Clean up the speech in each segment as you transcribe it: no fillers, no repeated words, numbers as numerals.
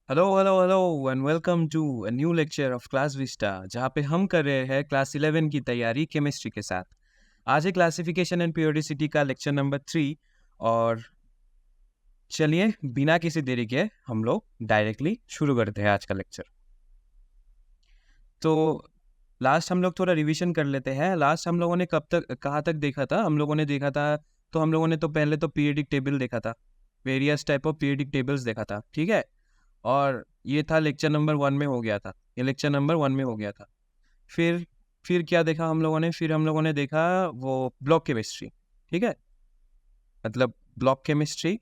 Hello hello hello and welcome to a new lecture of Class Vista जहाँ पे हम कर रहे हैं क्लास 11 की तैयारी केमिस्ट्री के साथ। आज है क्लासिफिकेशन एंड पीरियोडिसिटी का लेक्चर नंबर 3। और चलिए बिना किसी देरी के हम लोग डायरेक्टली शुरू करते हैं आज का लेक्चर। तो लास्ट हम लोग थोड़ा रिवीजन कर लेते हैं। लास्ट हम लोगों ने कब तक कहाँ तक देखा था? हम लोगों ने देखा था, तो हम लोगों ने तो पहले तो पीरियडिक टेबल देखा था, various type of periodic tables देखा था, ठीक है। और ये था लेक्चर नंबर 1 में हो गया था, ये लेक्चर नंबर 1 में हो गया था। फिर क्या देखा हम लोगों ने? फिर हम लोगों ने देखा वो ब्लॉक केमिस्ट्री, ठीक है। मतलब ब्लॉक केमिस्ट्री,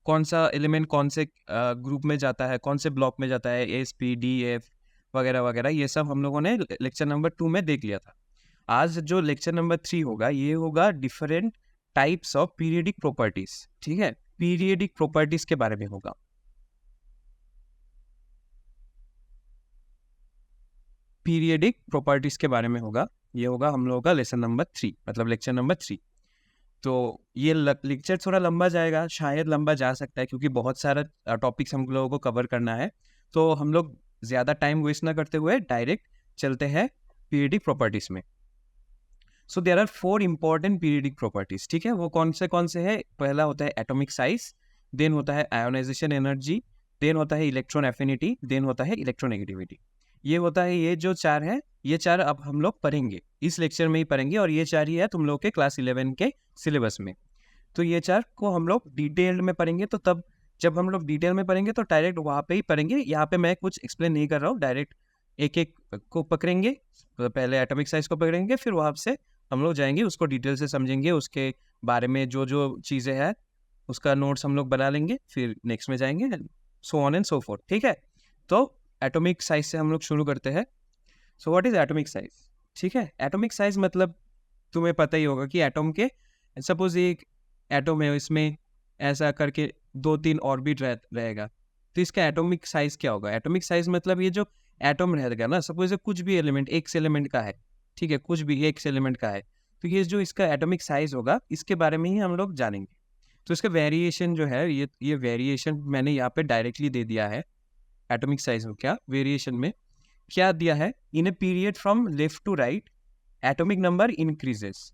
कौन सा एलिमेंट कौन से ग्रुप में जाता है, कौन से ब्लॉक में जाता है, एस पी डी एफ वगैरह वगैरह, ये सब हम लोगों ने लेक्चर नंबर 2 में देख लिया था। आज जो लेक्चर नंबर 3 होगा, ये होगा different types of periodic properties, ठीक है। पीरियडिक प्रॉपर्टीज के बारे में होगा। पीरियडिक प्रॉपर्टीज के बारे में होगा, ये होगा हम लोगों का लेसन नंबर 3, मतलब लेक्चर नंबर 3। तो ये लेक्चर थोड़ा लंबा जाएगा, शायद लंबा जा सकता है, क्योंकि बहुत सारा टॉपिक्स हम लोगों को कवर करना है। तो हम लोग ज़्यादा टाइम वेस्ट ना करते हुए डायरेक्ट चलते हैं पीरियडिक प्रॉपर्टीज में। So there are 4 important periodic properties, ठीक है। वो कौन से है? पहला होता है एटॉमिक साइज, देन होता है आयोनाइजेशन एनर्जी, देन होता है इलेक्ट्रॉन एफिनिटी, देन होता है इलेक्ट्रोनेगेटिविटी। ये होता है, ये जो 4 है, ये 4 अब हम लोग पढ़ेंगे, इस लेक्चर में ही पढ़ेंगे, और ये 4 ही है तुम लोग के क्लास 11 के सिलेबस में। तो ये 4 को हम लोग डिटेल्ड में पढ़ेंगे। तो तब जब हम लोग डिटेल में पढ़ेंगे तो डायरेक्ट वहाँ पे ही पढ़ेंगे, यहाँ पे मैं कुछ एक्सप्लेन नहीं कर रहा हूँ, डायरेक्ट एक एक को पकड़ेंगे। तो पहले एटॉमिक साइज को पकड़ेंगे, फिर वहाँ से हम लोग जाएंगे, उसको डिटेल से समझेंगे, उसके बारे में जो जो चीज़ें हैं उसका नोट्स हम लोग बना लेंगे, फिर नेक्स्ट में जाएंगे, so on and so fourth, ठीक है। तो एटॉमिक साइज से हम लोग शुरू करते हैं। So what is atomic size? ठीक है, एटॉमिक साइज मतलब तुम्हें पता ही होगा कि एटॉम के, सपोज एक एटॉम है, इसमें ऐसा करके 2-3 ऑर्बिट रहेगा, तो इसका एटॉमिक साइज क्या होगा? एटॉमिक साइज मतलब ये जो एटॉम रहेगा ना, सपोज कुछ भी एलिमेंट एक एलिमेंट का है, ठीक है, कुछ भी एक एलिमेंट का है, तो ये जो इसका एटॉमिक साइज होगा, इसके बारे में ही हम लोग जानेंगे। तो इसका वेरिएशन जो है, ये वेरिएशन मैंने यहाँ पे डायरेक्टली दे दिया है। एटॉमिक साइज हो क्या वेरिएशन में क्या दिया है? In a period from left to right atomic number increases,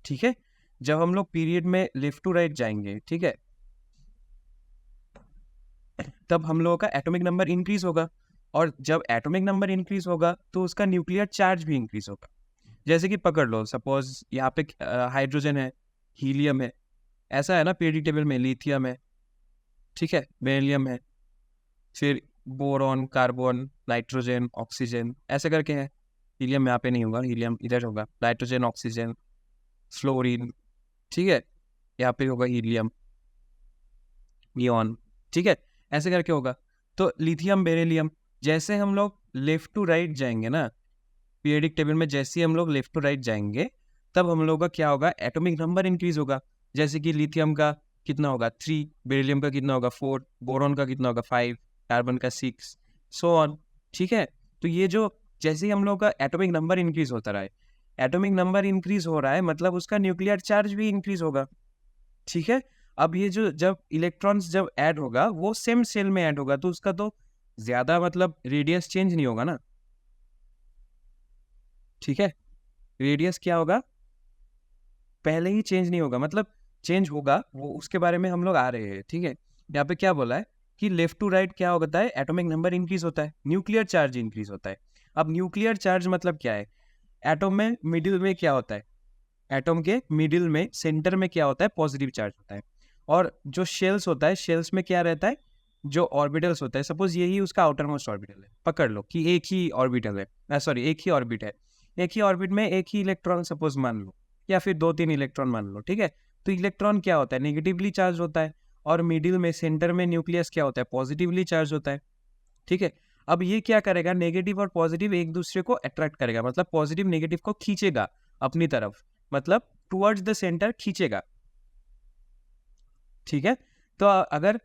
ठीक है। जब हम लोग पीरियड में लेफ्ट टू राइट जाएंगे, ठीक है, तब हम लोगों का एटॉमिक नंबर इंक्रीज होगा, और जब एटॉमिक नंबर इंक्रीज होगा तो उसका न्यूक्लियर चार्ज भी इंक्रीज होगा। जैसे कि पकड़ लो, सपोज यहाँ पे हाइड्रोजन है, हीलियम है, ऐसा है ना पीरियडिक टेबल में, लिथियम है, ठीक है, बेरिलियम है, फिर बोरॉन, कार्बन, नाइट्रोजन, ऑक्सीजन, ऐसे करके है। हीलियम यहाँ पे नहीं होगा, हीलियम इधर होगा, नाइट्रोजन, ऑक्सीजन, फ्लोरीन, ठीक है, यहाँ पे होगा हीलियम, नियॉन, ठीक है, ऐसे करके होगा। तो लिथियम, बेरिलियम, जैसे हम लोग लेफ्ट टू राइट जाएंगे ना पीरियडिक टेबल में, जैसे ही हम लोग लेफ्ट टू राइट जाएंगे, तब हम लोग का क्या होगा? एटॉमिक नंबर इंक्रीज होगा। जैसे कि लिथियम का कितना होगा? 3, बेरिलियम का कितना होगा? 4, बोरॉन का कितना होगा? 5, कार्बन का 6, सो ऑन, ठीक है। तो ये जो जैसे ही हम लोग का एटॉमिक नंबर इंक्रीज होता रहा है, एटॉमिक नंबर इंक्रीज हो रहा है, मतलब उसका न्यूक्लियर चार्ज भी इंक्रीज होगा, ठीक है। अब ये जो जब इलेक्ट्रॉन्स जब ऐड होगा, वो सेम सेल में ऐड होगा, तो उसका तो ज्यादा मतलब रेडियस चेंज नहीं होगा ना, ठीक है। रेडियस क्या होगा? पहले ही चेंज नहीं होगा, मतलब चेंज होगा, वो उसके बारे में हम लोग आ रहे हैं, ठीक है। यहाँ पे क्या बोला है कि लेफ्ट टू राइट क्या होता है? एटॉमिक नंबर इंक्रीज होता है, न्यूक्लियर चार्ज इंक्रीज होता है। अब न्यूक्लियर चार्ज मतलब क्या है? एटॉम में मिडिल में क्या होता है? एटॉम के मिडिल में, सेंटर में क्या होता है? पॉजिटिव चार्ज होता है। और जो शेल्स होता है, शेल्स में क्या रहता है? जो ऑर्बिटल्स होता है, सपोज यही उसका आउटर मोस्ट ऑर्बिटल है, पकड़ लो कि एक ही ऑर्बिटल है, सॉरी एक ही ऑर्बिट है, एक ही ऑर्बिट में एक ही इलेक्ट्रॉन सपोज मान लो, या फिर 2-3 इलेक्ट्रॉन मान लो, ठीक है। तो इलेक्ट्रॉन क्या होता है? नेगेटिवली चार्ज होता है, और मिडिल में सेंटर में न्यूक्लियस क्या होता है? पॉजिटिवली चार्ज होता है, ठीक है। अब ये क्या करेगा? नेगेटिव और पॉजिटिव एक दूसरे को अट्रैक्ट करेगा, मतलब पॉजिटिव नेगेटिव को खींचेगा अपनी तरफ, मतलब टुवर्ड्स द सेंटर खींचेगा, ठीक है। तो अगर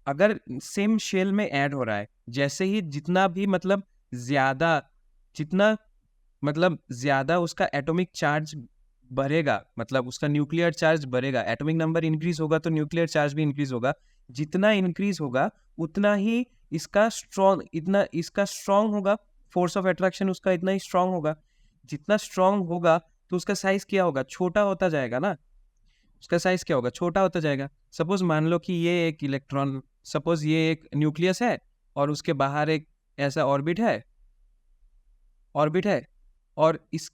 अगर सेम शेल में ऐड हो रहा है, जैसे ही जितना भी मतलब ज्यादा, जितना मतलब ज्यादा उसका एटॉमिक चार्ज बढ़ेगा, मतलब उसका न्यूक्लियर चार्ज बढ़ेगा, एटॉमिक नंबर इंक्रीज होगा तो न्यूक्लियर चार्ज भी इंक्रीज होगा। जितना इंक्रीज होगा उतना ही इसका स्ट्रॉन्ग होगा, फोर्स ऑफ अट्रैक्शन उसका इतना ही स्ट्रॉन्ग होगा। जितना स्ट्रॉन्ग होगा तो उसका साइज क्या होगा, छोटा होता जाएगा ना, उसका साइज क्या होगा, छोटा होता जाएगा। सपोज मान लो कि ये एक इलेक्ट्रॉन, सपोज ये एक न्यूक्लियस है और उसके बाहर एक ऐसा ऑर्बिट है और इस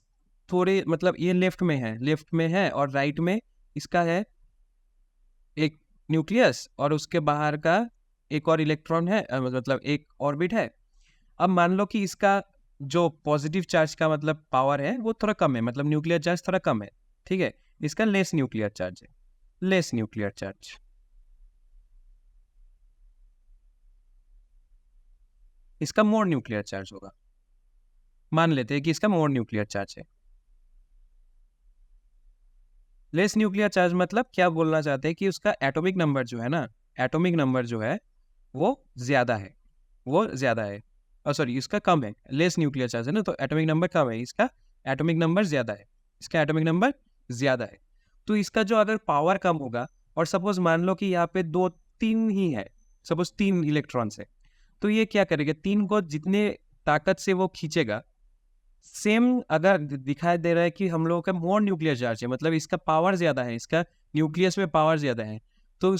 थोड़े मतलब ये लेफ्ट में है और राइट में इसका है एक न्यूक्लियस और उसके बाहर का एक और इलेक्ट्रॉन है, मतलब एक ऑर्बिट है। अब मान लो कि इसका जो पॉजिटिव चार्ज का मतलब पावर है वो थोड़ा कम है, मतलब न्यूक्लियर चार्ज थोड़ा कम है, ठीक है। इसका लेस न्यूक्लियर चार्ज है, लेस न्यूक्लियर चार्ज। इसका मोर न्यूक्लियर चार्ज होगा, मान लेते हैं कि इसका मोर न्यूक्लियर चार्ज है। लेस न्यूक्लियर चार्ज मतलब क्या बोलना चाहते हैं कि उसका एटॉमिक नंबर जो है ना, एटॉमिक नंबर जो है वो ज्यादा है, सॉरी इसका कम है। लेस न्यूक्लियर चार्ज है ना, तो एटॉमिक नंबर कम है, इसका एटॉमिक नंबर ज्यादा है, इसका एटॉमिक नंबर ज्यादा है। तो इसका जो अगर पावर कम होगा और सपोज मान लो कि यहाँ पे 2-3 ही है, सपोज 3 इलेक्ट्रॉन्स है, तो ये क्या करेगा, 3 को जितने ताकत से वो खींचेगा, सेम अगर दिखाई दे रहा है कि हम लोगों का मोर न्यूक्लियर चार्ज है, मतलब इसका पावर ज्यादा है, इसका न्यूक्लियस में पावर ज्यादा है, तो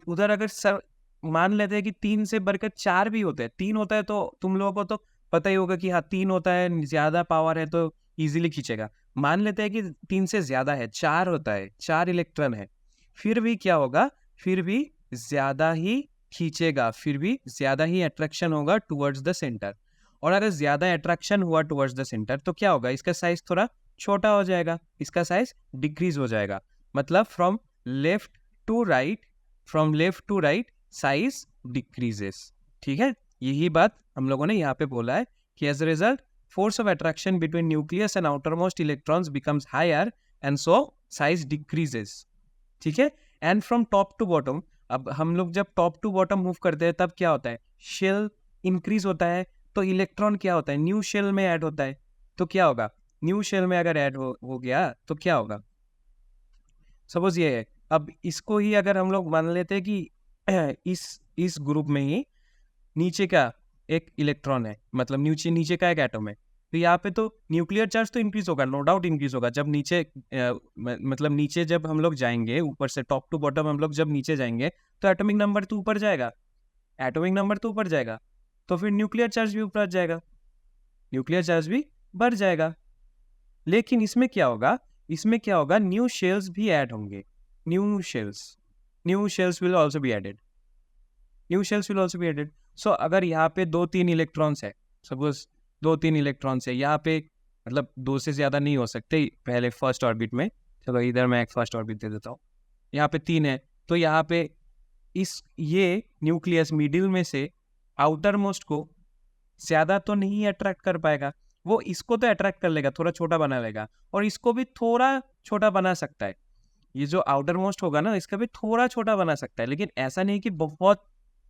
उधर अगर मान लेते हैं कि 3 से बढ़कर 4 भी होते हैं, 3 होता है तो तुम लोगों को तो पता ही होगा कि हाँ 3 होता है, ज्यादा पावर है तो इजीली खींचेगा। मान लेते हैं कि 3 से ज्यादा है, 4 होता है, 4 इलेक्ट्रॉन है, फिर भी क्या होगा, फिर भी ज्यादा ही खींचेगा, फिर भी ज्यादा ही अट्रैक्शन होगा टुवर्ड्स द सेंटर। और अगर ज्यादा अट्रैक्शन हुआ टुवर्ड्स द सेंटर तो क्या होगा, इसका साइज थोड़ा छोटा हो जाएगा, इसका साइज डिक्रीज हो जाएगा, मतलब from left to right size decreases. ठीक है, यही बात हम लोगों ने यहाँ पे बोला है कि as a result force of attraction between nucleus and outermost electrons becomes higher and so size decreases. ठीक है, and from top to bottom, अब हम लोग जब टॉप टू बॉटम मूव करते हैं तब क्या होता है, शेल इंक्रीज होता है, तो इलेक्ट्रॉन क्या होता है, न्यू शेल में ऐड होता है, तो क्या होगा, न्यू शेल में अगर ऐड हो गया तो क्या होगा, सपोज ये है। अब इसको ही अगर हम लोग मान लेते हैं कि इस ग्रुप में ही नीचे का एक इलेक्ट्रॉन है, मतलब नीचे का एक एटम है, तो यहाँ पे तो न्यूक्लियर चार्ज तो इंक्रीज होगा, नो डाउट इंक्रीज होगा। जब नीचे मतलब नीचे जब हम लोग जाएंगे, ऊपर से टॉप टू बॉटम हम लोग जब नीचे जाएंगे तो एटॉमिक नंबर तो ऊपर जाएगा, तो फिर न्यूक्लियर चार्ज भी ऊपर जाएगा, न्यूक्लियर चार्ज भी बढ़ जाएगा। लेकिन इसमें क्या होगा, न्यू शेल्स भी ऐड होंगे, new shells will also be added. So अगर यहाँ पे 2-3 इलेक्ट्रॉन्स है, सपोज 2-3 इलेक्ट्रॉन्स है यहाँ पे, मतलब 2 से ज्यादा नहीं हो सकते पहले फर्स्ट ऑर्बिट में, चलो इधर मैं एक फर्स्ट ऑर्बिट दे देता हूँ, यहाँ पे 3 है, तो यहाँ पे ये न्यूक्लियस मिडिल में से आउटर मोस्ट को ज्यादा तो नहीं अट्रैक्ट कर पाएगा, वो इसको तो अट्रैक्ट कर लेगा, थोड़ा छोटा बना लेगा, और इसको भी थोड़ा छोटा बना सकता है, ये जो आउटर मोस्ट होगा ना इसका भी थोड़ा छोटा बना सकता है, लेकिन ऐसा नहीं कि बहुत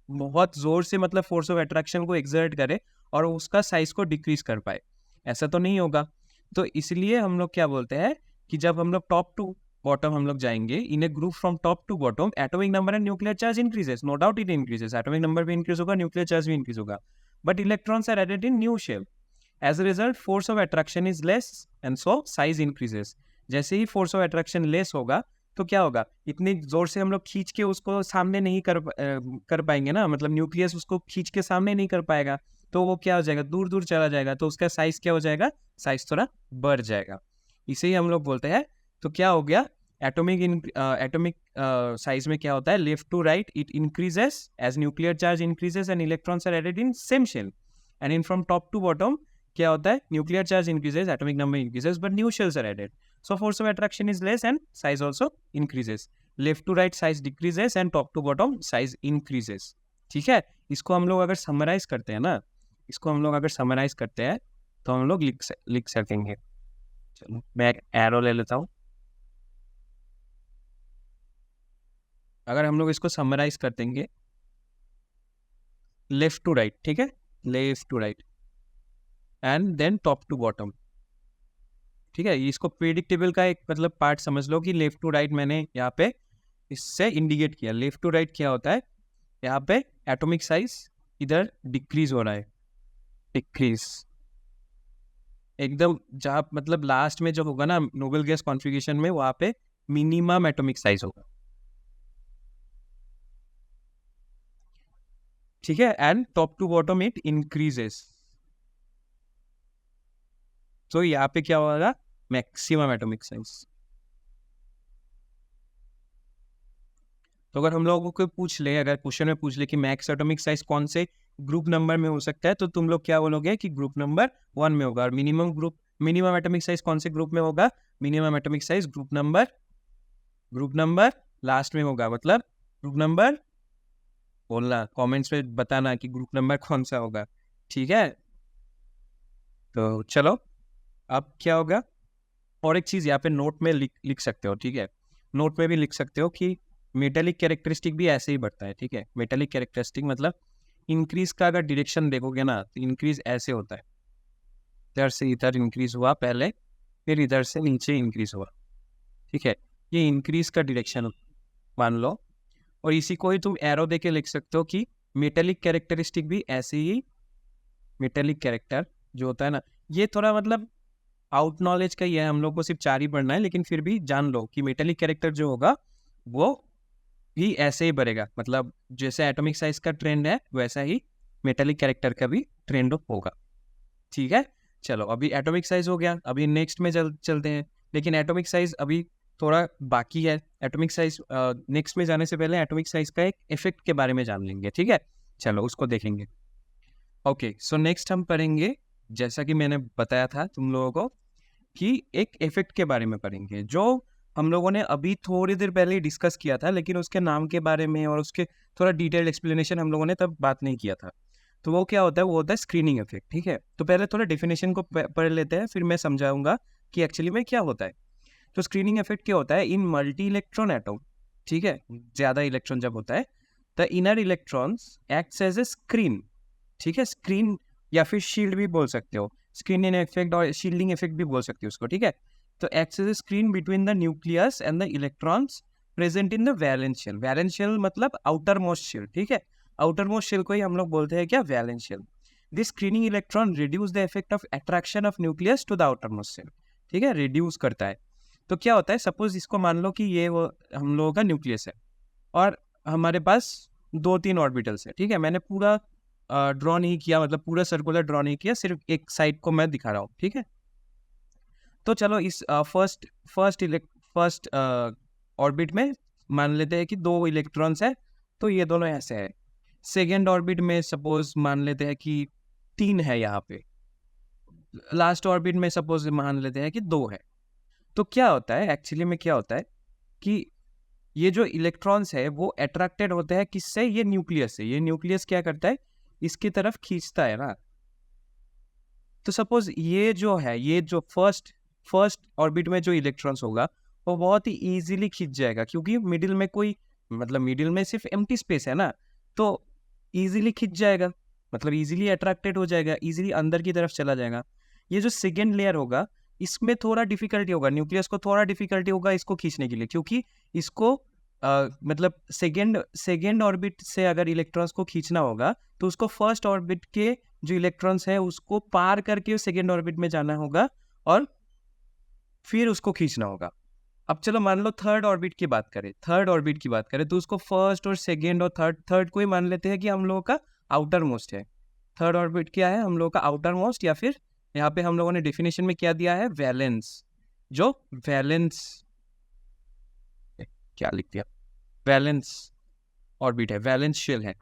बहुत जोर से मतलब फोर्स ऑफ अट्रैक्शन को एक्सर्ट करे और उसका साइज को डिक्रीज कर पाए, ऐसा तो नहीं होगा। तो इसलिए हम लोग क्या बोलते हैं कि जब हम लोग टॉप टू बॉटम हम लोग जाएंगे, in a group from top to bottom, atomic number and nuclear charge increases, no doubt it increases, atomic number भी इंक्रीज होगा, न्यूक्लियर चार्ज भी इंक्रीज होगा, but electrons are added in new shell. As a result force of attraction is less and so size increases. जैसे ही force of attraction less होगा तो क्या होगा, इतनी जोर से हम लोग खींच के उसको सामने नहीं कर पाएंगे ना, मतलब न्यूक्लियस उसको खींच के सामने नहीं कर पाएगा, तो वो क्या हो जाएगा, दूर दूर चला जाएगा, तो उसका साइज क्या हो जाएगा, साइज थोड़ा बढ़ जाएगा, इसे ही हम लोग बोलते हैं। तो क्या हो गया, एटॉमिक साइज में क्या होता है, left to right it increases as nuclear charge increases and electrons are added in same shell, and in from top to bottom क्या होता है, nuclear charge increases, atomic number increases, but new shells are added, so force of attraction is less and size also increases, left to right size decreases and top to bottom size increases। ठीक है, इसको हम लोग अगर summarise करते हैं ना, तो हम लोग लिख सकेंगे। चलो मैं एक एरो ले लेता हूँ, अगर हम लोग इसको समराइज कर देंगे लेफ्ट टू राइट, ठीक है, left to right and then top to bottom, ठीक है, इसको प्रेडिक्टेबल का एक मतलब पार्ट समझ लो कि लेफ्ट टू राइट मैंने यहाँ पे इससे इंडिकेट किया। लेफ्ट टू राइट क्या होता है, यहाँ पे एटॉमिक साइज इधर डिक्रीज हो रहा है, डिक्रीज एकदम, जहाँ मतलब लास्ट में जो होगा ना नोबल गैस कॉन्फ़िगरेशन में, वहाँ पे मिनिमम एटॉमिक साइज होगा, ठीक है। And top to bottom it increases, तो यहाँ पे क्या होगा, मैक्सिमम एटॉमिक साइज। तो अगर हम लोगों को पूछ ले, अगर क्वेश्चन में पूछ ले कि मैक्स एटॉमिक साइज कौन से ग्रुप नंबर में हो सकता है, तो तुम लोग क्या बोलोगे कि ग्रुप नंबर 1 में होगा। और मिनिमम एटॉमिक साइज कौन से ग्रुप में होगा, minimum atomic size group number last में होगा, मतलब ग्रुप नंबर, बोलना कमेंट्स में बताना कि ग्रुप नंबर कौन सा होगा, ठीक है। तो चलो अब क्या होगा, और एक चीज यहाँ पे नोट में लिख सकते हो, ठीक है, नोट में भी लिख सकते हो कि मेटेलिक कैरेक्टरिस्टिक भी ऐसे ही बढ़ता है, ठीक है। मेटेलिक कैरेक्टरिस्टिक मतलब इंक्रीज का अगर डायरेक्शन देखोगे ना, तो इंक्रीज ऐसे होता है, इधर से इधर इंक्रीज हुआ पहले, फिर इधर से नीचे इंक्रीज हुआ, ठीक है। ये इंक्रीज का डायरेक्शन मान लो, और इसी को ही तुम एरो देके लिख सकते हो कि मेटेलिक कैरेक्टरिस्टिक भी ऐसे ही, मेटेलिक कैरेक्टर जो होता है ना, ये थोड़ा मतलब आउट नॉलेज का ही है, हम लोग को सिर्फ 4 ही पढ़ना है, लेकिन फिर भी जान लो कि मेटेलिक कैरेक्टर जो होगा वो भी ऐसे ही बढ़ेगा, मतलब जैसे एटॉमिक साइज का ट्रेंड है वैसा ही मेटेलिक कैरेक्टर का भी ट्रेंड होगा, ठीक है। चलो अभी एटॉमिक साइज हो गया, अभी नेक्स्ट में चलते हैं, लेकिन एटॉमिक साइज अभी थोड़ा बाकी है। एटॉमिक साइज नेक्स्ट में जाने से पहले एटॉमिक साइज का एक इफेक्ट के बारे में जान लेंगे, ठीक है। चलो उसको देखेंगे। ओके, सो नेक्स्ट हम पढ़ेंगे, जैसा कि मैंने बताया था तुम लोगों को, कि एक इफेक्ट के बारे में पढ़ेंगे जो हम लोगों ने अभी थोड़ी देर पहले डिस्कस किया था, लेकिन उसके नाम के बारे में और उसके थोड़ा डिटेल्ड एक्सप्लेनेशन हम लोगों ने तब बात नहीं किया था। तो वो क्या होता है, वो होता है स्क्रीनिंग इफेक्ट, ठीक है। तो पहले थोड़ा डेफिनेशन को पढ़ लेते हैं, फिर मैं समझाऊंगा कि एक्चुअली में क्या होता है। तो स्क्रीनिंग इफेक्ट क्या होता है, इन मल्टी इलेक्ट्रॉन एटम, ठीक है, ज़्यादा इलेक्ट्रॉन जब होता है, the inner electrons acts as a screen, ठीक है, स्क्रीन या फिर शील्ड भी बोल सकते हो, स्क्रीनिंग इफेक्ट और शील्डिंग इफेक्ट भी बोल सकते हो उसको, ठीक है। तो acts as a screen between the nucleus and the electrons present in the valence shell. Valence shell मतलब आउटर मोस्ट शेल, ठीक है, आउटर मोस्ट शेल को ही हम लोग बोलते हैं क्या, valence shell. This screening electron reduce the effect of attraction of nucleus to the outermost shell, ठीक है, रिड्यूस करता है। तो क्या होता है, सपोज इसको मान लो कि ये वो हम लोगों का न्यूक्लियस है, और हमारे पास 2-3 ऑर्बिटल्स है, ठीक है। मैंने पूरा ड्रॉ नहीं किया, मतलब पूरा सर्कुलर ड्रॉ नहीं किया, सिर्फ एक साइड को मैं दिखा रहा हूँ, ठीक है। तो चलो इस फर्स्ट ऑर्बिट में मान लेते हैं कि 2 इलेक्ट्रॉन्स है, तो ये दोनों ऐसे है। सेकेंड ऑर्बिट में सपोज मान लेते हैं कि 3 है यहाँ पे, लास्ट ऑर्बिट में सपोज मान लेते हैं कि 2 है। तो क्या होता है एक्चुअली में, क्या होता है कि ये जो इलेक्ट्रॉन्स है वो अट्रैक्टेड होते हैं किससे, ये न्यूक्लियस से। ये न्यूक्लियस क्या करता है, इसकी तरफ खींचता है ना। तो सपोज ये जो है, ये जो फर्स्ट ऑर्बिट में जो इलेक्ट्रॉन्स होगा वो बहुत ही इजीली खींच जाएगा, क्योंकि मिडिल में कोई, मतलब मिडिल में सिर्फ एम्प्टी स्पेस है ना, तो इजीली खींच जाएगा, मतलब इजीली अट्रैक्टेड हो जाएगा, इजीली अंदर की तरफ चला जाएगा। ये जो सेकेंड लेयर होगा, इसमें थोड़ा डिफिकल्टी होगा, न्यूक्लियस को थोड़ा डिफिकल्टी होगा इसको खींचने के लिए, क्योंकि इसको मतलब सेकेंड ऑर्बिट से अगर इलेक्ट्रॉन्स को खींचना होगा, तो उसको फर्स्ट ऑर्बिट के जो इलेक्ट्रॉन्स है उसको पार करके सेकेंड ऑर्बिट में जाना होगा और फिर उसको खींचना होगा। अब चलो मान लो थर्ड ऑर्बिट की बात करें, तो उसको फर्स्ट और सेकेंड और थर्ड को ही मान लेते हैं कि हम लोगों का आउटर मोस्ट है। थर्ड ऑर्बिट क्या है, हम लोगों का आउटर मोस्ट, या फिर यहाँ पे हम लोगों ने डेफिनेशन में क्या दिया है, वैलेंस, जो वैलेंस क्या लिख दिया, वैलेंस ऑर्बिट है, वैलेंस शेल है,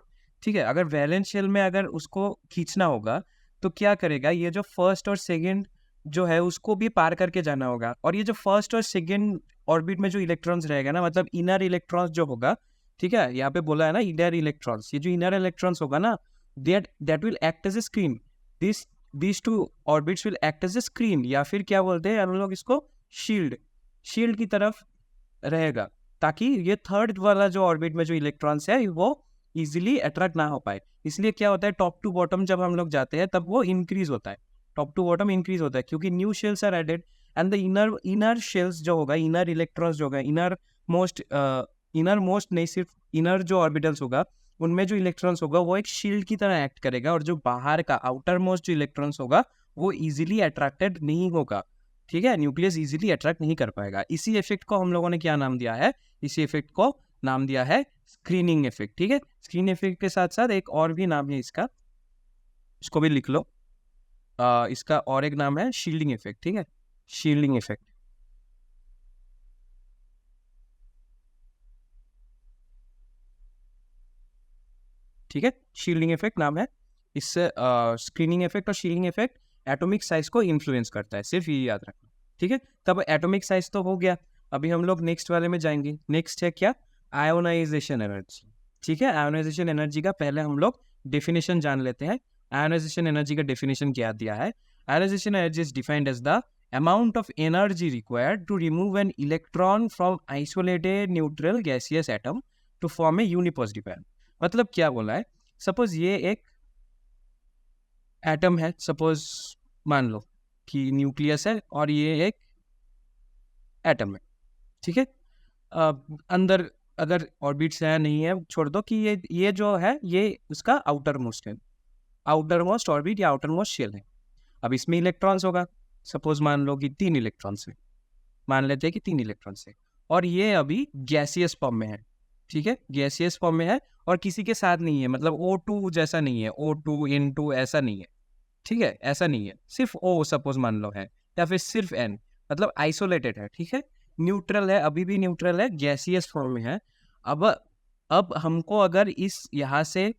ठीक है। अगर वैलेंस शेल में अगर उसको खींचना होगा तो क्या करेगा, ये जो फर्स्ट और सेकेंड जो है उसको भी पार करके जाना होगा, और ये जो फर्स्ट और सेकेंड ऑर्बिट में जो इलेक्ट्रॉन्स रहेगा ना, मतलब इनर इलेक्ट्रॉन्स जो होगा, ठीक है, यहाँ पे बोला है ना इनर इलेक्ट्रॉन्स, ये जो इनर इलेक्ट्रॉन्स होगा ना, that will act as a screen, this 2 orbits will act as a screen, या फिर क्या बोलते हैं हम लोग इसको, शील्ड की तरफ रहेगा, ताकि ये थर्ड वाला जो ऑर्बिट में जो इलेक्ट्रॉन्स है वो इजीली अट्रैक्ट ना हो पाए। इसलिए क्या होता है, टॉप टू बॉटम जब हम लोग जाते हैं तब वो इंक्रीज होता है, टॉप टू बॉटम इंक्रीज होता है, क्योंकि new shells are added and the inner shells जो होगा, इनर इलेक्ट्रॉन्स जो होगा, इनर मोस्ट नहीं, सिर्फ इनर जो ऑर्बिटल्स होगा उनमें जो इलेक्ट्रॉन्स होगा वो एक शील्ड की तरह एक्ट करेगा, और जो बाहर का आउटर मोस्ट जो इलेक्ट्रॉन्स होगा वो इजीली अट्रैक्टेड नहीं होगा, ठीक है, न्यूक्लियस इजीली अट्रैक्ट नहीं कर पाएगा। इसी इफेक्ट को हम लोगों ने क्या नाम दिया है, इसी इफेक्ट को नाम दिया है स्क्रीनिंग इफेक्ट, ठीक है। स्क्रीनिंग इफेक्ट के साथ साथ एक और भी नाम है इसका, इसको भी लिख लो। इसका और एक नाम है शील्डिंग इफेक्ट, ठीक है, शील्डिंग इफेक्ट। ठीक है, शील्डिंग इफेक्ट नाम है इससे। स्क्रीनिंग इफेक्ट और शील्डिंग इफेक्ट एटॉमिक साइज को इन्फ्लुएंस करता है, सिर्फ ये याद रखना, ठीक है। तब एटॉमिक साइज तो हो गया, अभी हम लोग नेक्स्ट वाले में जाएंगे। नेक्स्ट है क्या, आयोनाइजेशन एनर्जी, ठीक है। आयोनाइजेशन एनर्जी का पहले हम लोग डेफिनेशन जान लेते हैं। आयोनाइजेशन एनर्जी का डेफिनेशन क्या दिया है, ionisation energy is defined as the amount of energy required to remove an electron from isolated neutral gaseous atom to form a unipositive ion। मतलब क्या बोला है, सपोज ये एक एटम है, सपोज मान लो कि न्यूक्लियस है और ये एक एटम है, ठीक है। अंदर अगर ऑर्बिट्स है नहीं है छोड़ दो, कि ये जो है ये उसका आउटर मोस्ट है, आउटर मोस्ट ऑर्बिट या आउटर मोस्ट शेल है। अब इसमें इलेक्ट्रॉन्स होगा, सपोज मान लो कि 3 इलेक्ट्रॉन्स है, मान लेते हैं कि 3 इलेक्ट्रॉन्स है, और ये अभी गैसियस फॉर्म में है, ठीक है, गैसियस फॉर्म में है और किसी के साथ नहीं है, मतलब O2 जैसा नहीं है, O2 N2 ऐसा नहीं है, ठीक है, ऐसा नहीं है, सिर्फ O सपोज मान लो है, या फिर सिर्फ N, मतलब आइसोलेटेड है, ठीक है, न्यूट्रल है, अभी भी न्यूट्रल है, गैसियस फॉर्म में है। अब हमको अगर इस यहाँ से,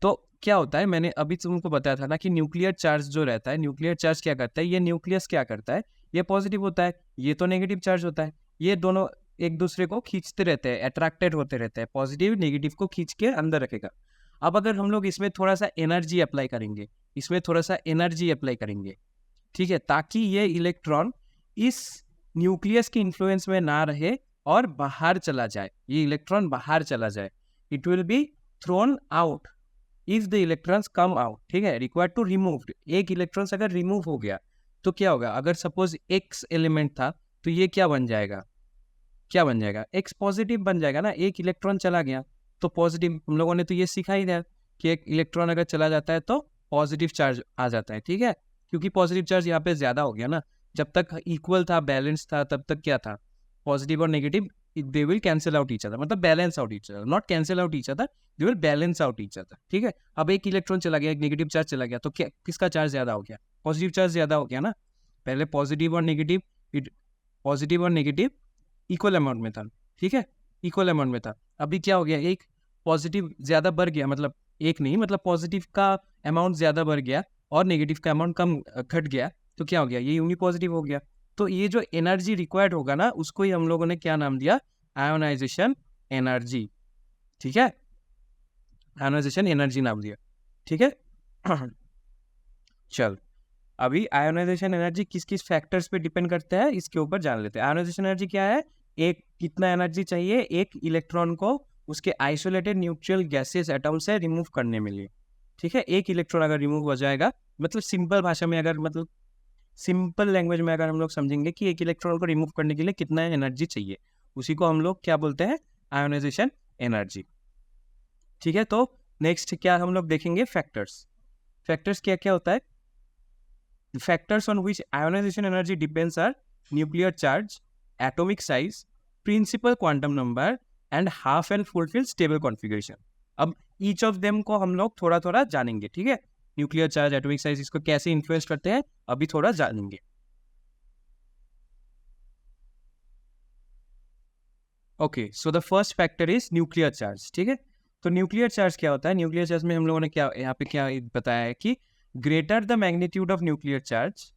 तो क्या होता है, मैंने अभी तुमको बताया था ना कि न्यूक्लियर चार्ज जो रहता है, न्यूक्लियर चार्ज क्या करता है, ये न्यूक्लियस क्या करता है, ये पॉजिटिव होता है, ये तो नेगेटिव चार्ज होता है, ये दोनों एक दूसरे को खींचते रहते हैं, अट्रैक्टेड होते रहते हैं, पॉजिटिव नेगेटिव को खींच के अंदर रखेगा। अब अगर हम लोग इसमें थोड़ा सा एनर्जी अप्लाई करेंगे, इसमें थोड़ा सा एनर्जी अप्लाई करेंगे, ठीक है, ताकि ये इलेक्ट्रॉन इस न्यूक्लियस के इन्फ्लुएंस में ना रहे और बाहर चला जाए, ये इलेक्ट्रॉन बाहर चला जाए, it will be thrown out if the electrons come out, ठीक है, रिक्वायर्ड टू रिमूव्ड। एक इलेक्ट्रॉन्स अगर रिमूव हो गया तो क्या होगा, अगर सपोज एक्स एलिमेंट था तो ये क्या बन जाएगा, क्या बन जाएगा, एक्स पॉजिटिव बन जाएगा ना, एक इलेक्ट्रॉन चला गया तो पॉजिटिव, हम लोगों ने तो ये सीखा ही था कि एक इलेक्ट्रॉन अगर चला जाता है तो पॉजिटिव चार्ज आ जाता है, ठीक है, क्योंकि पॉजिटिव चार्ज यहाँ पे ज्यादा हो गया ना, जब तक इक्वल था, बैलेंस था, तब तक क्या था, पॉजिटिव और negative they will cancel out each other, मतलब balance out each other, not cancel out each other, they will balance out each other, ठीक है। अब एक इलेक्ट्रॉन चला गया, एक नेगेटिव चार्ज चला गया, तो क्या किसका चार्ज ज्यादा हो गया, पॉजिटिव चार्ज ज्यादा हो गया ना, पहले पॉजिटिव और नेगेटिव इक्वल अमाउंट में था, ठीक है, इक्वल अमाउंट में था। अभी क्या हो गया, एक पॉजिटिव ज्यादा बढ़ गया, मतलब एक नहीं, मतलब पॉजिटिव का अमाउंट ज्यादा बढ़ गया और नेगेटिव का अमाउंट कम घट गया, तो क्या हो गया, ये यूनिपॉजिटिव हो गया। तो ये जो एनर्जी रिक्वायर्ड होगा ना, उसको ही हम लोगों ने क्या नाम दिया, आयोनाइजेशन एनर्जी, ठीक है, आयोनाइजेशन एनर्जी नाम दिया, ठीक है। चल, अभी आयोनाइजेशन एनर्जी किस किस फैक्टर्स पे डिपेंड करता है, इसके ऊपर जान लेते हैं। आयोनाइजेशन एनर्जी क्या है, एक कितना एनर्जी चाहिए एक इलेक्ट्रॉन को उसके आइसोलेटेड न्यूट्रल गैसियस एटम से रिमूव करने में लिए, ठीक है, एक इलेक्ट्रॉन अगर रिमूव हो जाएगा, मतलब सिंपल भाषा में अगर, मतलब सिंपल लैंग्वेज में अगर हम लोग समझेंगे कि एक इलेक्ट्रॉन को रिमूव करने के लिए कितना एनर्जी चाहिए, उसी को हम लोग क्या बोलते हैं, आयोनाइजेशन एनर्जी, ठीक है। तो नेक्स्ट क्या हम लोग देखेंगे, फैक्टर्स। फैक्टर्स क्या क्या होता है, factors on which ionisation energy depends are nuclear charge, atomic size, principal quantum number and half and full stable configuration. अब ईच ऑफ देम को हम लोग थोड़ा थोड़ा जानेंगे, ठीक है, न्यूक्लियर चार्ज, एटॉमिक साइज, इसको कैसे इन्फ्लुएंस करते हैं अभी थोड़ा जानेंगे। Okay, so the first factor is nuclear charge, ठीक है। तो न्यूक्लियर चार्ज क्या होता है, न्यूक्लियर चार्ज में हम लोगों ने क्या यहाँ पे क्या बताया है कि greater the magnitude of nuclear charge,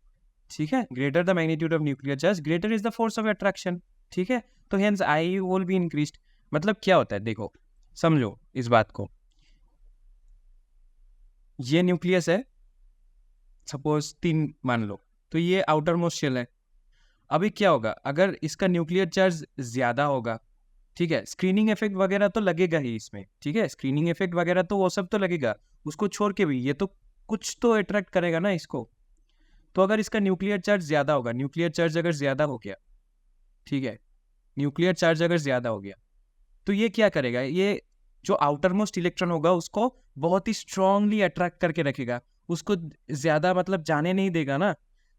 ठीक है, greater the magnitude of nuclear charge greater is the force of attraction, ठीक है। तो hence I will be increased. मतलब क्या होता है, देखो समझो इस बात को, ये न्यूक्लियस है, सपोज 3 मान लो, तो ये आउटर मोस्ट शेल है। अभी क्या होगा, अगर इसका न्यूक्लियर चार्ज ज्यादा होगा, ठीक है, स्क्रीनिंग इफेक्ट वगैरह तो लगेगा ही इसमें, ठीक है, स्क्रीनिंग इफेक्ट वगैरह तो वो सब तो लगेगा, उसको छोड़ के भी ये तो कुछ तो अट्रैक्ट करेगा ना इसको। तो अगर इसका न्यूक्लियर चार्ज ज्यादा होगा, न्यूक्लियर चार्ज अगर ज्यादा हो गया, ठीक है, न्यूक्लियर चार्ज अगर ज्यादा हो गया, तो ये क्या करेगा, ये जो आउटर मोस्ट इलेक्ट्रॉन होगा उसको बहुत ही स्ट्रांगली अट्रैक्ट करके रखेगा, उसको ज्यादा मतलब जाने नहीं देगा ना।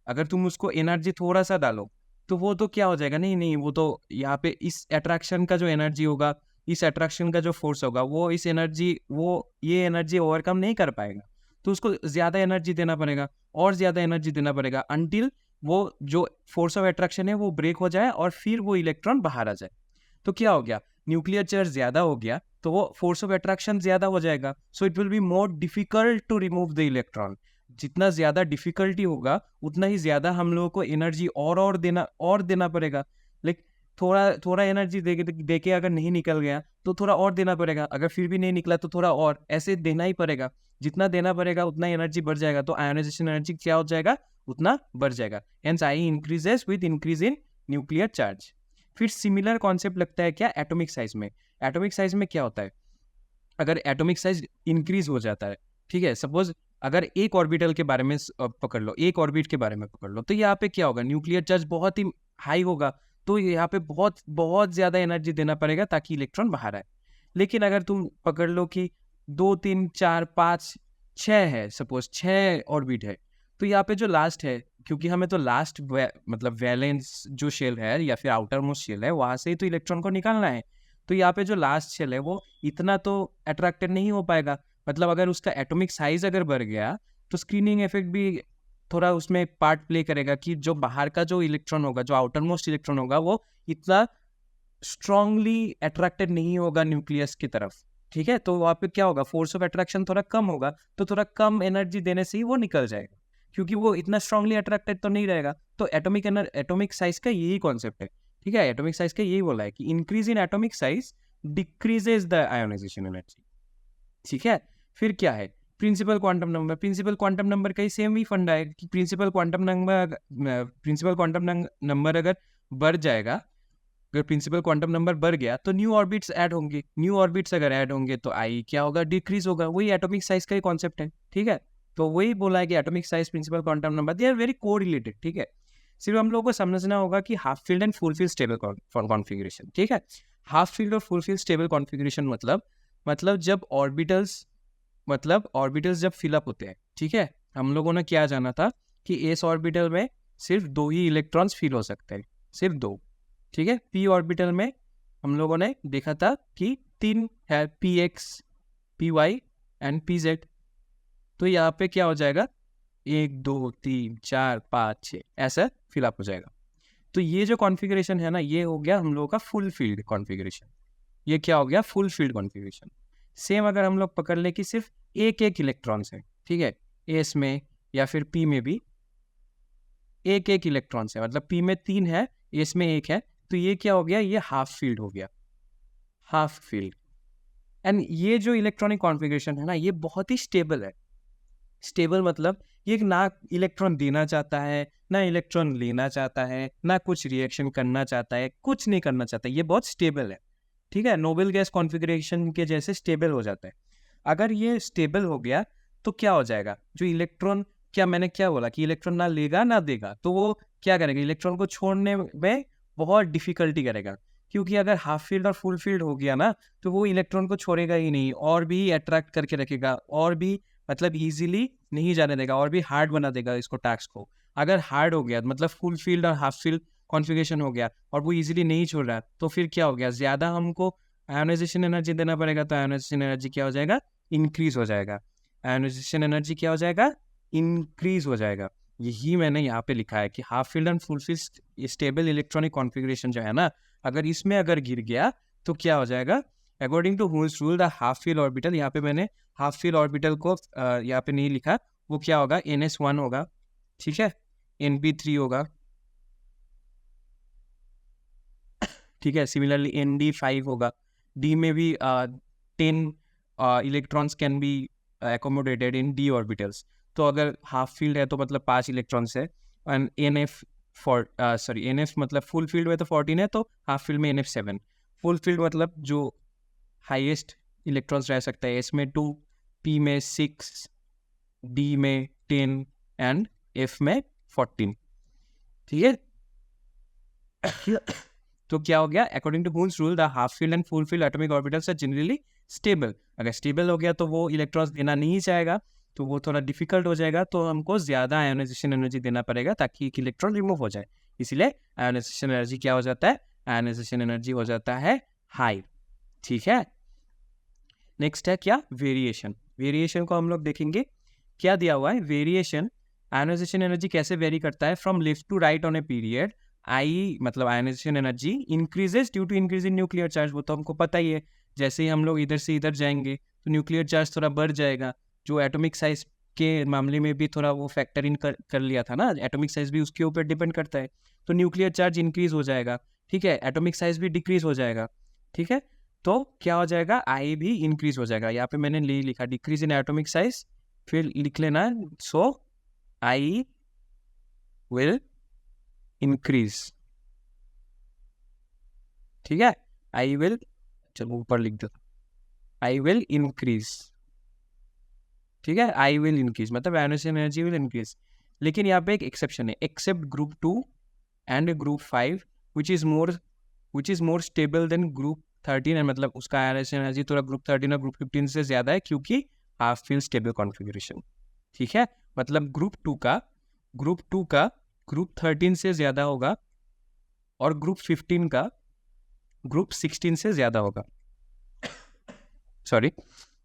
अगर तुम उसको एनर्जी थोड़ा सा डालो तो वो तो क्या हो जाएगा, नहीं नहीं वो तो यहाँ पे इस अट्रैक्शन का जो एनर्जी होगा, इस अट्रैक्शन का जो फोर्स होगा, वो इस एनर्जी वो ये एनर्जी ओवरकम नहीं कर पाएगा। तो उसको ज्यादा एनर्जी देना पड़ेगा और ज्यादा एनर्जी देना पड़ेगा अंटिल वो जो फोर्स ऑफ अट्रैक्शन है वो ब्रेक हो जाए और फिर वो इलेक्ट्रॉन बाहर आ जाए। तो क्या हो गया, न्यूक्लियर चार्ज ज्यादा हो गया तो वो फोर्स ऑफ अट्रैक्शन ज्यादा हो जाएगा, so it will be more difficult to remove the electron. जितना ज्यादा डिफिकल्टी होगा उतना ही ज्यादा हम लोगों को एनर्जी और देना पड़ेगा। लाइक थोड़ा थोड़ा एनर्जी दे के अगर नहीं निकल गया तो थोड़ा और देना पड़ेगा, अगर फिर भी नहीं निकला तो थोड़ा और, ऐसे देना ही पड़ेगा। जितना देना पड़ेगा उतना एनर्जी बढ़ जाएगा, तो आयोनाइजेशन एनर्जी क्या हो जाएगा, उतना बढ़ जाएगा। Hence I increases with increase in nuclear charge. फिर सिमिलर कॉन्सेप्ट लगता है क्या, एटॉमिक साइज में। एटॉमिक साइज में क्या होता है, अगर एटॉमिक साइज इंक्रीज हो जाता है, ठीक है, सपोज अगर एक ऑर्बिटल के बारे में पकड़ लो, एक ऑर्बिट के बारे में पकड़ लो, तो यहाँ पे क्या होगा, न्यूक्लियर चार्ज बहुत ही हाई होगा, तो यहाँ पे बहुत बहुत ज्यादा एनर्जी देना पड़ेगा ताकि इलेक्ट्रॉन बाहर आए। लेकिन अगर तुम पकड़ लो कि 2 3 4 5 6 है, सपोज 6 ऑर्बिट है, तो यहाँ पे जो लास्ट है, क्योंकि हमें तो लास्ट मतलब वैलेंस जो शेल है या फिर आउटर मोस्ट शेल है वहां से ही तो इलेक्ट्रॉन को निकालना है, तो यहाँ पे जो लास्ट शेल है वो इतना तो अट्रैक्टेड नहीं हो पाएगा। मतलब अगर उसका एटॉमिक साइज अगर बढ़ गया तो स्क्रीनिंग इफेक्ट भी थोड़ा उसमें पार्ट प्ले करेगा कि जो बाहर का जो इलेक्ट्रॉन होगा, जो आउटर मोस्ट इलेक्ट्रॉन होगा, वो इतना स्ट्रांगली अट्रैक्टेड नहीं होगा न्यूक्लियस की तरफ, ठीक है। तो वहाँ पे क्या होगा, फोर्स ऑफ अट्रैक्शन थोड़ा कम होगा, तो थोड़ा कम एनर्जी देने से ही वो निकल जाएगा, क्योंकि वो इतना स्ट्रांगली अट्रैक्टेड तो नहीं रहेगा। तो एटॉमिक साइज का यही कॉन्सेप्ट है, ठीक है। एटॉमिक साइज का यही बोला है कि increase in atomic size decreases the ionization energy, ठीक है। फिर क्या है, principal quantum number. Principal quantum number का ही सेम ही फंडा है कि प्रिंसिपल क्वांटम नंबर अगर बढ़ जाएगा, अगर प्रिंसिपल क्वांटम नंबर बढ़ गया तो न्यू ऑर्बिट्स ऐड होंगे, न्यू ऑर्बिट्स अगर ऐड होंगे तो आई क्या होगा, डिक्रीज होगा। वही एटॉमिक साइज का ही कॉन्सेप्ट है, ठीक है। तो वही बोला है कि atomic size, principal quantum number, they are very correlated, ठीक है। सिर्फ हम लोगों को समझना होगा कि half filled and full filled stable configuration, ठीक है। हाफ फील्ड और फुल फील्ड स्टेबल कॉन्फिगरेशन मतलब जब ऑर्बिटल्स जब फिलअप होते हैं, ठीक है। हम लोगों ने क्या जाना था कि एस ऑर्बिटल में सिर्फ 2 ही इलेक्ट्रॉन्स फिल हो सकते हैं, सिर्फ 2, ठीक है। पी ऑर्बिटल में हम लोगों ने देखा था कि 3 है, p x, p y and p z. तो यहाँ पे क्या हो जाएगा, 1 2 3 4 5 6 ऐसा फिलअप हो जाएगा। तो ये जो कॉन्फ़िगरेशन है ना, ये हो गया हम लोगों का फुल फील्ड कॉन्फ़िगरेशन। ये क्या हो गया, फुल फील्ड कॉन्फ़िगरेशन। सेम अगर हम लोग पकड़ ले कि सिर्फ एक इलेक्ट्रॉन्स है, ठीक है, एस में या फिर पी में भी एक इलेक्ट्रॉन्स है, मतलब पी में 3 है, एस में 1 है, तो ये क्या हो गया, ये हाफ फील्ड हो गया, हाफ फील्ड। एंड ये जो इलेक्ट्रॉनिक कॉन्फ़िगरेशन है ना, ये बहुत ही स्टेबल है। स्टेबल मतलब ये ना इलेक्ट्रॉन देना चाहता है, ना इलेक्ट्रॉन लेना चाहता है, ना कुछ रिएक्शन करना चाहता है, कुछ नहीं करना चाहता, ये बहुत स्टेबल है, ठीक है। नोबेल गैस कॉन्फ़िगरेशन के जैसे स्टेबल हो जाता है। अगर ये स्टेबल हो गया तो क्या हो जाएगा, जो इलेक्ट्रॉन, क्या मैंने क्या बोला कि इलेक्ट्रॉन ना लेगा ना देगा, तो वो क्या करेगा, इलेक्ट्रॉन को छोड़ने में बहुत डिफिकल्टी करेगा। क्योंकि अगर हाफ फील्ड और फुल फील्ड हो गया ना, तो वो इलेक्ट्रॉन को छोड़ेगा ही नहीं, और भी अट्रैक्ट करके रखेगा, और भी मतलब इजीली नहीं जाने देगा, और भी हार्ड बना देगा इसको, टास्क को। अगर हार्ड हो गया मतलब फुल फील्ड और हाफ फील्ड कॉन्फ़िगरेशन हो गया और वो इजीली नहीं छोड़ रहा, तो फिर क्या हो गया, ज़्यादा हमको आयोनाइजेशन एनर्जी देना पड़ेगा, तो आयोनाइजेशन एनर्जी क्या हो जाएगा, इंक्रीज हो जाएगा। आयोनाइजेशन एनर्जी क्या हो जाएगा, इंक्रीज हो जाएगा। यही मैंने यहाँ पे लिखा है कि half filled and full filled stable electronic configuration जो है ना, अगर इसमें अगर गिर गया तो क्या हो जाएगा, अकॉर्डिंग टू हुज rule the half filled orbital, यहाँ पे मैंने हाफ फील्ड ऑर्बिटल को यहाँ पे नहीं लिखा, वो क्या होगा, NS1 होगा, ठीक है, NP3 होगा, ठीक है। सिमिलरली ND5 होगा, डी में भी 10 electrons can be accommodated in D orbitals. तो अगर हाफ फील्ड है तो मतलब 5 इलेक्ट्रॉन्स है, एंड NF मतलब फुल फील्ड में तो 14 है, तो हाफ फील्ड में NF7। फुल फील्ड मतलब जो हाईएस्ट इलेक्ट्रॉन्स रह सकता है, एस में 2, पी में 6, डी में 10 एंड एफ में 14, ठीक है। तो क्या हो गया, अकॉर्डिंग टू बून्स rule the half filled and full filled atomic orbitals are generally stable. अगर स्टेबल हो गया तो वो इलेक्ट्रॉन्स देना नहीं चाहेगा, तो वो थोड़ा डिफिकल्ट हो जाएगा, तो हमको ज़्यादा आयोनाइजेशन एनर्जी देना पड़ेगा ताकि एक इलेक्ट्रॉन रिमूव हो जाए। इसीलिए आयोनाइजेशन एनर्जी क्या हो जाता है, आयोनाइजेशन एनर्जी हो जाता है हाई। ठीक है, नेक्स्ट है क्या, वेरिएशन। वेरिएशन को हम लोग देखेंगे, क्या दिया हुआ है वेरिएशन। आयोनाइजेशन एनर्जी कैसे वेरी करता है, from left to right on a period I, मतलब ionisation energy increases due to increase in nuclear charge. वो तो हमको पता ही है, जैसे ही हम लोग इधर से इधर जाएंगे तो न्यूक्लियर चार्ज थोड़ा बढ़ जाएगा, जो एटॉमिक साइज के मामले में भी थोड़ा वो फैक्टर इन कर लिया था ना, एटॉमिक साइज भी उसके ऊपर डिपेंड करता है। तो न्यूक्लियर चार्ज इंक्रीज हो जाएगा, ठीक है, एटॉमिक साइज भी डिक्रीज हो जाएगा। ठीक है, तो क्या हो जाएगा, आई भी इंक्रीज हो जाएगा। यहाँ पे मैंने ले लिखा डिक्रीज इन एटॉमिक साइज, फिर लिख लेना सो आई विल इंक्रीज। ठीक है, आई विल, चलो ऊपर लिख दो, आई विल इंक्रीज। ठीक है, आई विल इंक्रीज मतलब आयोनाइजेशन एनर्जी विल इंक्रीज। लेकिन यहाँ पे एक एक्सेप्शन है, except group 2 and group 5 which is more stable than group 13 है, मतलब उसका आयोनाइजेशन एनर्जी थोड़ा ग्रुप 13 और ग्रुप 15 से ज्यादा है, क्योंकि हाफ फिल स्टेबल कॉन्फ़िगरेशन। ठीक है, मतलब ग्रुप 2 का ग्रुप 13 से ज्यादा होगा और ग्रुप 15 का ग्रुप 16 से ज्यादा होगा। सॉरी,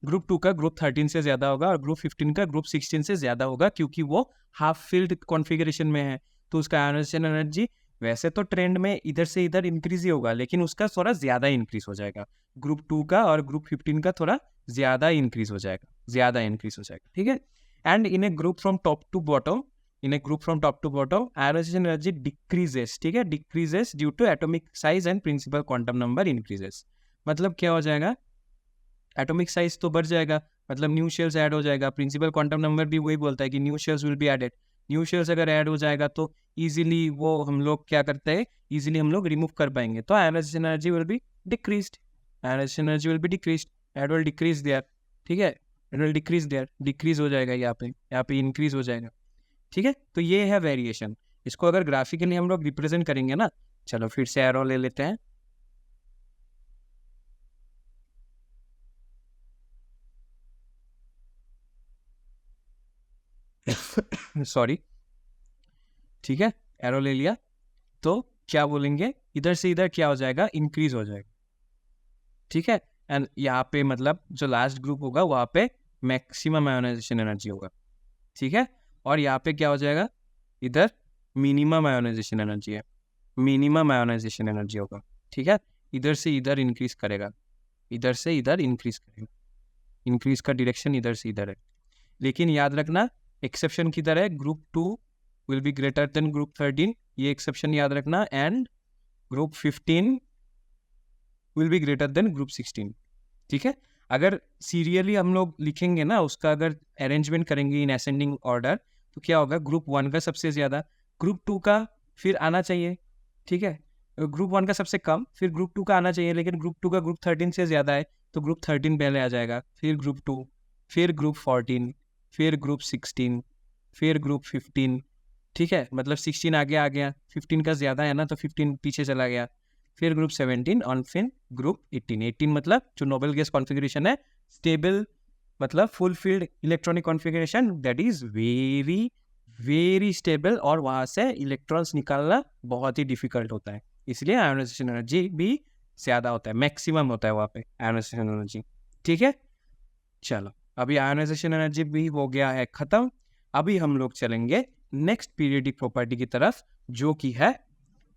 ग्रुप 2 का ग्रुप 13 से ज्यादा होगा और ग्रुप 15 का ग्रुप 16 से ज्यादा होगा, क्योंकि वो हाफ फिल्ड कॉन्फ़िगरेशन में है। तो उसका आयोनाइजेशन एनर्जी वैसे तो ट्रेंड में इधर से इधर इंक्रीज ही होगा, लेकिन उसका थोड़ा ज्यादा इंक्रीज हो जाएगा। ग्रुप 2 का और ग्रुप 15 का थोड़ा ज्यादा इंक्रीज हो जाएगा, ठीक है। And in a group from top to bottom ionization energy decreases, ठीक है, decreases due to atomic size and principal quantum number increases. मतलब क्या हो जाएगा, एटॉमिक साइज तो बढ़ जाएगा, मतलब न्यू शेल्स ऐड हो जाएगा। प्रिंसिपल क्वांटम नंबर भी वही बोलता है कि new shells will be added. New shells अगर ऐड हो जाएगा तो इजीली वो हम लोग क्या करते हैं, इजीली हम लोग रिमूव कर पाएंगे। तो ionization energy will be decreased, it will decrease there. ठीक है, it will decrease there, decrease हो जाएगा, यहाँ पे इंक्रीज हो जाएगा। ठीक है, तो ये है वेरिएशन। इसको अगर ग्राफिकली हम लोग रिप्रेजेंट करेंगे ना, चलो फिर से एरो ले लेते हैं। सॉरी, ठीक है, एरो ले लिया। तो क्या बोलेंगे, इधर से इधर क्या हो जाएगा, इंक्रीज हो जाएगा। ठीक है, एंड यहाँ पे मतलब जो लास्ट ग्रुप होगा वहाँ पे मैक्सिमम आयोनाइजेशन एनर्जी होगा। ठीक है, और यहाँ पे क्या हो जाएगा, इधर मिनिमम आयोनाइजेशन एनर्जी है, मिनिमम आयोनाइजेशन एनर्जी होगा। ठीक है, इधर से इधर इंक्रीज करेगा, इधर से इधर इंक्रीज करेगा, इंक्रीज का डायरेक्शन इधर से इधर है। लेकिन याद रखना एक्सेप्शन किधर है, group 2 will be greater than group 13, ये एक्सेप्शन याद रखना। And group 15 will be greater than group 16। ठीक है, अगर सीरियली हम लोग लिखेंगे ना, उसका अगर अरेंजमेंट करेंगे इन असेंडिंग ऑर्डर, तो क्या होगा, ग्रुप 1 का सबसे ज्यादा, ग्रुप 2 का फिर आना चाहिए। ठीक है, ग्रुप 1 का सबसे कम, फिर ग्रुप 2 का आना चाहिए, लेकिन ग्रुप 2 का ग्रुप 13 से ज्यादा है, तो ग्रुप 13 पहले आ जाएगा, फिर ग्रुप 2, फिर ग्रुप 14, फिर ग्रुप 16, फिर ग्रुप 15। ठीक है, मतलब 16 आगे आ गया, 15 का ज्यादा है ना, तो 15 पीछे चला गया, फिर ग्रुप 17 और फिर ग्रुप 18 मतलब जो नोबल गैस कॉन्फ़िगरेशन है, स्टेबल मतलब full field electronic configuration, that is very very stable, और वहां से इलेक्ट्रॉन्स निकालना बहुत ही डिफिकल्ट होता है। इसलिए आयोनाइजेशन एनर्जी भी ज्यादा होता है, मैक्सिमम होता है वहां पे आयोनाइजेशन एनर्जी। ठीक है, चलो अभी आयोनाइजेशन एनर्जी भी हो गया है खत्म। अभी हम लोग चलेंगे नेक्स्ट पीरियडिक प्रॉपर्टी की तरफ, जो कि है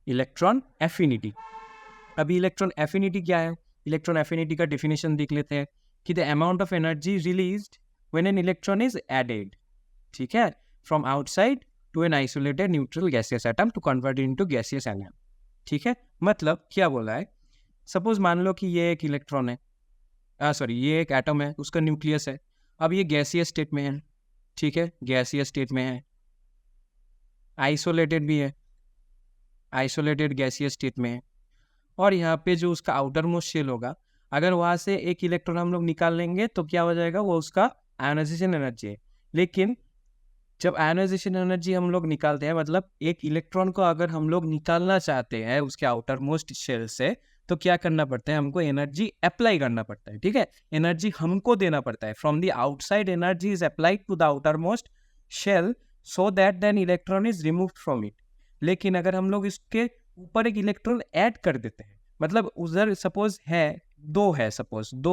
इलेक्ट्रॉन एफिनिटी। अभी इलेक्ट्रॉन एफिनिटी क्या है, इलेक्ट्रॉन एफिनिटी का डेफिनेशन देख लेते हैं कि the amount of energy released when an electron is added, ठीक है, from outside to an isolated neutral gaseous atom to convert into gaseous anion. ठीक है, मतलब क्या बोला है, सपोज मान लो कि ये एक इलेक्ट्रॉन है, ये एक एटम है, उसका न्यूक्लियस है। अब ये गैसियस स्टेट में है, ठीक है, गैसियस स्टेट में है, आइसोलेटेड भी है, आइसोलेटेड गैसियस स्टेट में है। और यहाँ पे जो उसका आउटर मोस्ट शेल होगा, अगर वहाँ से एक इलेक्ट्रॉन हम लोग निकाल लेंगे तो क्या हो जाएगा, वो उसका आयोनाइजेशन एनर्जी है। लेकिन जब आयोनाइजेशन एनर्जी हम लोग निकालते हैं, मतलब एक इलेक्ट्रॉन को अगर हम लोग निकालना चाहते हैं उसके आउटर मोस्ट शेल से, तो क्या करना पड़ता है, हमको एनर्जी अप्लाई करना पड़ता है, ठीक है, एनर्जी हमको देना पड़ता है। From the outside energy is applied to the outermost shell so that then electron is removed from it. लेकिन अगर हम लोग इसके ऊपर एक इलेक्ट्रॉन ऐड कर देते हैं, मतलब उधर सपोज है दो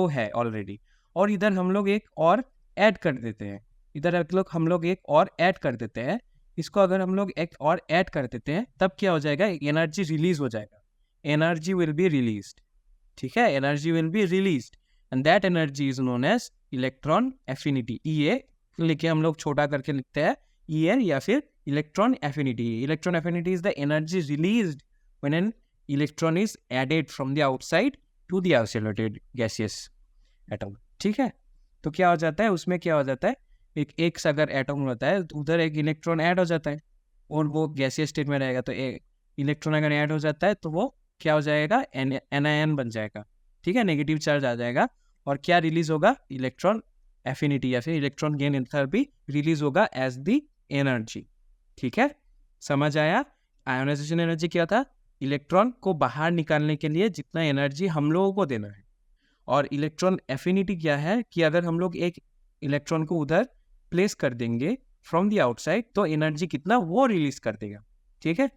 है ऑलरेडी, और इधर हम लोग एक और ऐड कर देते हैं, इधर हम लोग एक और ऐड कर देते हैं, इसको अगर हम लोग एक और ऐड कर देते हैं, तब क्या हो जाएगा, एनर्जी रिलीज हो जाएगा, एनर्जी विल बी रिलीज्ड, ठीक है, energy will be released and that energy is known as electron affinity, EA लिखे हम लोग छोटा करके लिखते हैं ईए या फिर electron affinity. Electron affinity is the energy released when an electron is added from the outside to the isolated gaseous atom, ठीक है। तो क्या हो जाता है, उसमें क्या हो जाता है, एक अगर एटम होता है तो उधर एक इलेक्ट्रॉन ऐड हो जाता है और वो गैसियस स्टेट में रहेगा, तो एक इलेक्ट्रॉन अगर ऐड हो जाता है तो वो क्या हो जाएगा, एनआईएन बन जाएगा, ठीक है, नेगेटिव चार्ज आ जाएगा, और क्या रिलीज होगा, इलेक्ट्रॉन एफिनिटी या फिर इलेक्ट्रॉन गेन एंथैल्पी रिलीज होगा एज द एनर्जी, ठीक है, समझ आया। आयोनाइजेशन एनर्जी क्या था, इलेक्ट्रॉन को बाहर निकालने के लिए जितना एनर्जी हम लोगों को देना है, और इलेक्ट्रॉन एफिनिटी क्या है कि अगर हम लोग एक इलेक्ट्रॉन को उधर प्लेस कर देंगे फ्रॉम द आउटसाइड तो एनर्जी कितना वो रिलीज कर देगा, ठीक है।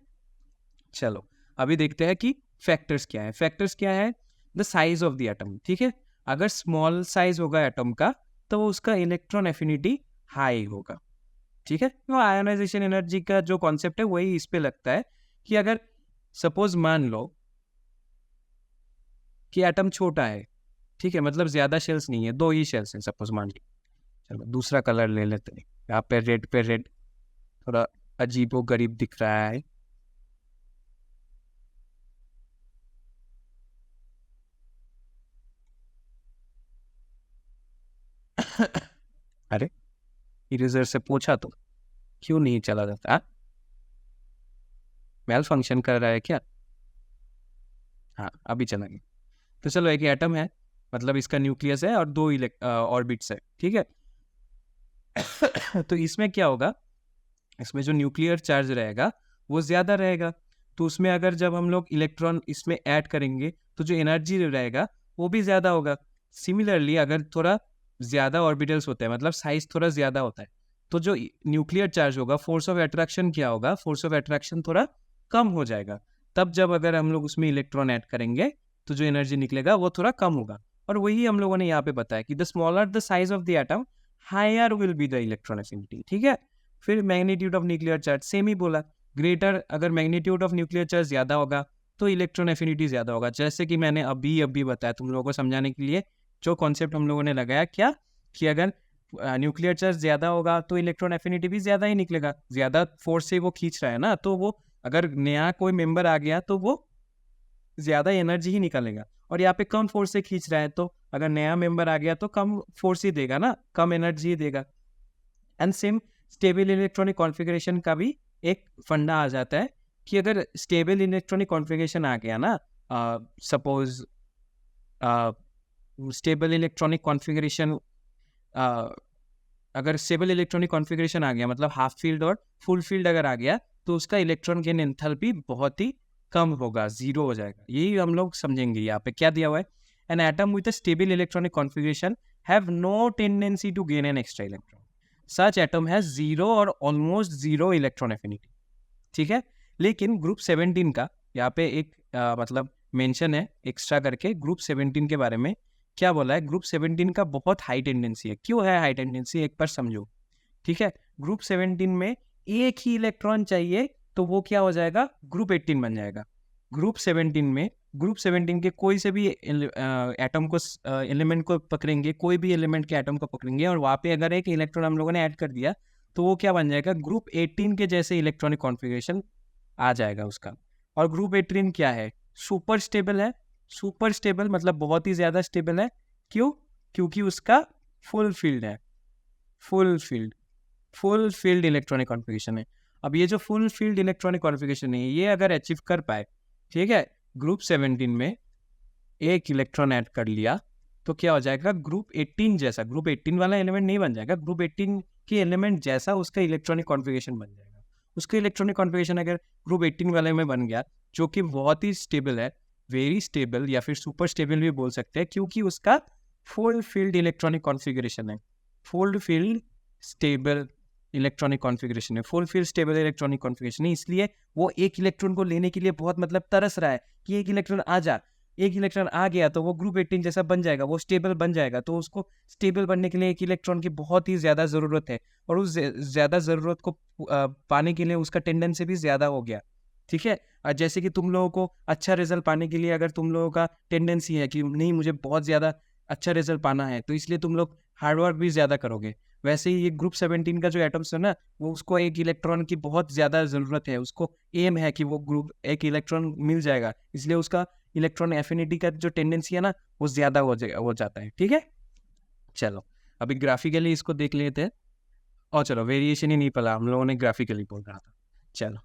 चलो अभी देखते हैं कि फैक्टर्स क्या है। फैक्टर्स क्या है, the size of the atom, ठीक है, अगर स्मॉल साइज होगा एटम का तो उसका इलेक्ट्रॉन एफिनिटी हाई होगा, ठीक है। तो आयोनाइजेशन एनर्जी का जो कॉन्सेप्ट है वही इस पे लगता है कि अगर सपोज मान लो कि एटम छोटा है, ठीक है, मतलब ज्यादा शेल्स नहीं है, 2 ही शेल्स हैं सपोज मान ली, चलो दूसरा कलर ले लेते हैं, यहाँ पे रेड थोड़ा अजीबो गरीब दिख रहा है, अरे इरेजर से पूछा तो क्यों नहीं चला जाता, मेल फंक्शन कर रहा है क्या, हाँ अभी चला गया। तो चलो एक एटम है, मतलब इसका न्यूक्लियस है और 2 ऑर्बिट्स है, ठीक है। तो इसमें क्या होगा, इसमें जो न्यूक्लियर चार्ज रहेगा वो ज़्यादा रहेगा, तो उसमें अगर जब हम लोग इलेक्ट्रॉन इसमें ऐड करेंगे तो जो एनर्जी रहेगा वो भी ज़्यादा होगा। सिमिलरली अगर थोड़ा ज़्यादा ऑर्बिटल्स होता है, मतलब साइज थोड़ा ज़्यादा होता है, तो जो न्यूक्लियर चार्ज होगा, फोर्स ऑफ अट्रैक्शन क्या होगा, फोर्स ऑफ अट्रैक्शन थोड़ा कम हो जाएगा। तब जब अगर हम लोग उसमें इलेक्ट्रॉन ऐड करेंगे तो जो एनर्जी निकलेगा वो थोड़ा कम होगा, और वही हम लोगों ने यहाँ पे बताया कि the smaller the size of the atom higher will be the electron affinity, ठीक है। फिर magnitude of nuclear charge same ही बोला, ग्रेटर अगर मैग्नीट्यूड ऑफ न्यूक्लियर चार्ज ज़्यादा होगा तो इलेक्ट्रॉन एफिनिटी ज़्यादा होगा, जैसे कि मैंने अभी बताया तुम लोगों को समझाने के लिए जो कॉन्सेप्ट हम लोगों ने लगाया, क्या कि अगर न्यूक्लियर चार्ज ज़्यादा होगा तो इलेक्ट्रॉन एफिनिटी भी ज़्यादा ही निकलेगा, ज़्यादा फोर्स से वो खींच रहा है ना, तो वो अगर नया कोई मेंबर आ गया तो वो ज़्यादा एनर्जी ही निकालेगा, और यहाँ पे कम फोर्स से खींच रहा है तो अगर नया मेंबर आ गया तो कम फोर्स ही देगा ना, कम एनर्जी ही देगा। And same stable electronic configuration का भी एक फंडा आ जाता है कि अगर स्टेबल इलेक्ट्रॉनिक कॉन्फ़िगरेशन आ गया ना, सपोज स्टेबल इलेक्ट्रॉनिक कॉन्फ़िगरेशन, अगर स्टेबल इलेक्ट्रॉनिक कॉन्फ़िगरेशन आ गया मतलब हाफ फील्ड और फुल फील्ड अगर आ गया तो उसका इलेक्ट्रॉन गेन एंथैल्पी बहुत ही कम होगा, 0 हो जाएगा। यही हम लोग समझेंगे। यहाँ पे क्या दिया हुआ है, an atom with a stable electronic configuration have no tendency to gain an extra electron, such atom has 0 और ऑलमोस्ट 0 इलेक्ट्रॉन एफिनिटी, ठीक है। लेकिन ग्रुप 17 का यहाँ पे एक मतलब मेंशन है एक्स्ट्रा करके, ग्रुप 17 के बारे में क्या बोला है, ग्रुप 17 का बहुत हाई टेंडेंसी है। क्यों है हाई टेंडेंसी, एक बार समझो, ठीक है। ग्रुप 17 में एक ही इलेक्ट्रॉन चाहिए तो वो क्या हो जाएगा, ग्रुप 18 बन जाएगा। ग्रुप 17 में ग्रुप 17 के कोई से भी एटम को एलिमेंट को पकड़ेंगे, कोई भी एलिमेंट के एटम को पकड़ेंगे और वहाँ पे अगर एक इलेक्ट्रॉन हम लोगों ने ऐड कर दिया तो वो क्या बन जाएगा, ग्रुप 18 के जैसे इलेक्ट्रॉनिक कॉन्फ़िगरेशन आ जाएगा उसका। और ग्रुप 18 क्या है, सुपर स्टेबल है। सुपर स्टेबल मतलब बहुत ही ज़्यादा स्टेबल है। क्यों, क्योंकि उसका फुल फील्ड है, फुल फील्ड इलेक्ट्रॉनिक कॉन्फ़िगरेशन है। अब ये जो फुल फील्ड इलेक्ट्रॉनिक कॉन्फ़िगरेशन है ये अगर अचीव कर पाए, ठीक है, ग्रुप 17 में एक इलेक्ट्रॉन ऐड कर लिया तो क्या हो जाएगा, ग्रुप 18 जैसा, ग्रुप 18 वाला एलिमेंट नहीं बन जाएगा, ग्रुप 18 के एलिमेंट जैसा उसका इलेक्ट्रॉनिक कॉन्फ़िगरेशन बन जाएगा। उसका इलेक्ट्रॉनिक कॉन्फ़िगरेशन अगर ग्रुप 18 वाले में बन गया जो कि बहुत ही स्टेबल है, वेरी स्टेबल या फिर सुपर स्टेबल भी बोल सकते हैं, क्योंकि उसका फोल्ड फील्ड इलेक्ट्रॉनिक कॉन्फ़िगरेशन है। Full filled stable electronic configuration है, full filled stable electronic configuration है, इसलिए वो एक इलेक्ट्रॉन को लेने के लिए बहुत मतलब तरस रहा है कि एक इलेक्ट्रॉन आ जा। एक इलेक्ट्रॉन आ गया तो वो ग्रुप 18 जैसा बन जाएगा, वो स्टेबल बन जाएगा। तो उसको स्टेबल बनने के लिए एक इलेक्ट्रॉन की बहुत ही ज़्यादा ज़रूरत है, और उस ज़्यादा ज़रूरत को पाने के लिए उसका टेंडेंसी भी ज़्यादा हो गया। ठीक है, जैसे कि तुम लोगों को अच्छा रिजल्ट पाने के लिए अगर तुम लोगों का टेंडेंसी है कि नहीं मुझे बहुत ज़्यादा अच्छा रिजल्ट पाना है, तो इसलिए तुम लोग हार्डवर्क भी ज़्यादा करोगे। वैसे ही ये ग्रुप 17 का जो एटम्स है ना, वो उसको एक इलेक्ट्रॉन की बहुत ज़्यादा ज़रूरत है, उसको एम है कि वो ग्रुप एक इलेक्ट्रॉन मिल जाएगा, इसलिए उसका इलेक्ट्रॉन एफिनिटी का जो टेंडेंसी है ना वो ज़्यादा हो जाता है। ठीक है, चलो अभी ग्राफिकली इसको देख लेते हैं। और चलो वेरिएशन ही नहीं पड़ा, हम लोगों ने ग्राफिकली बोल रहा था। चलो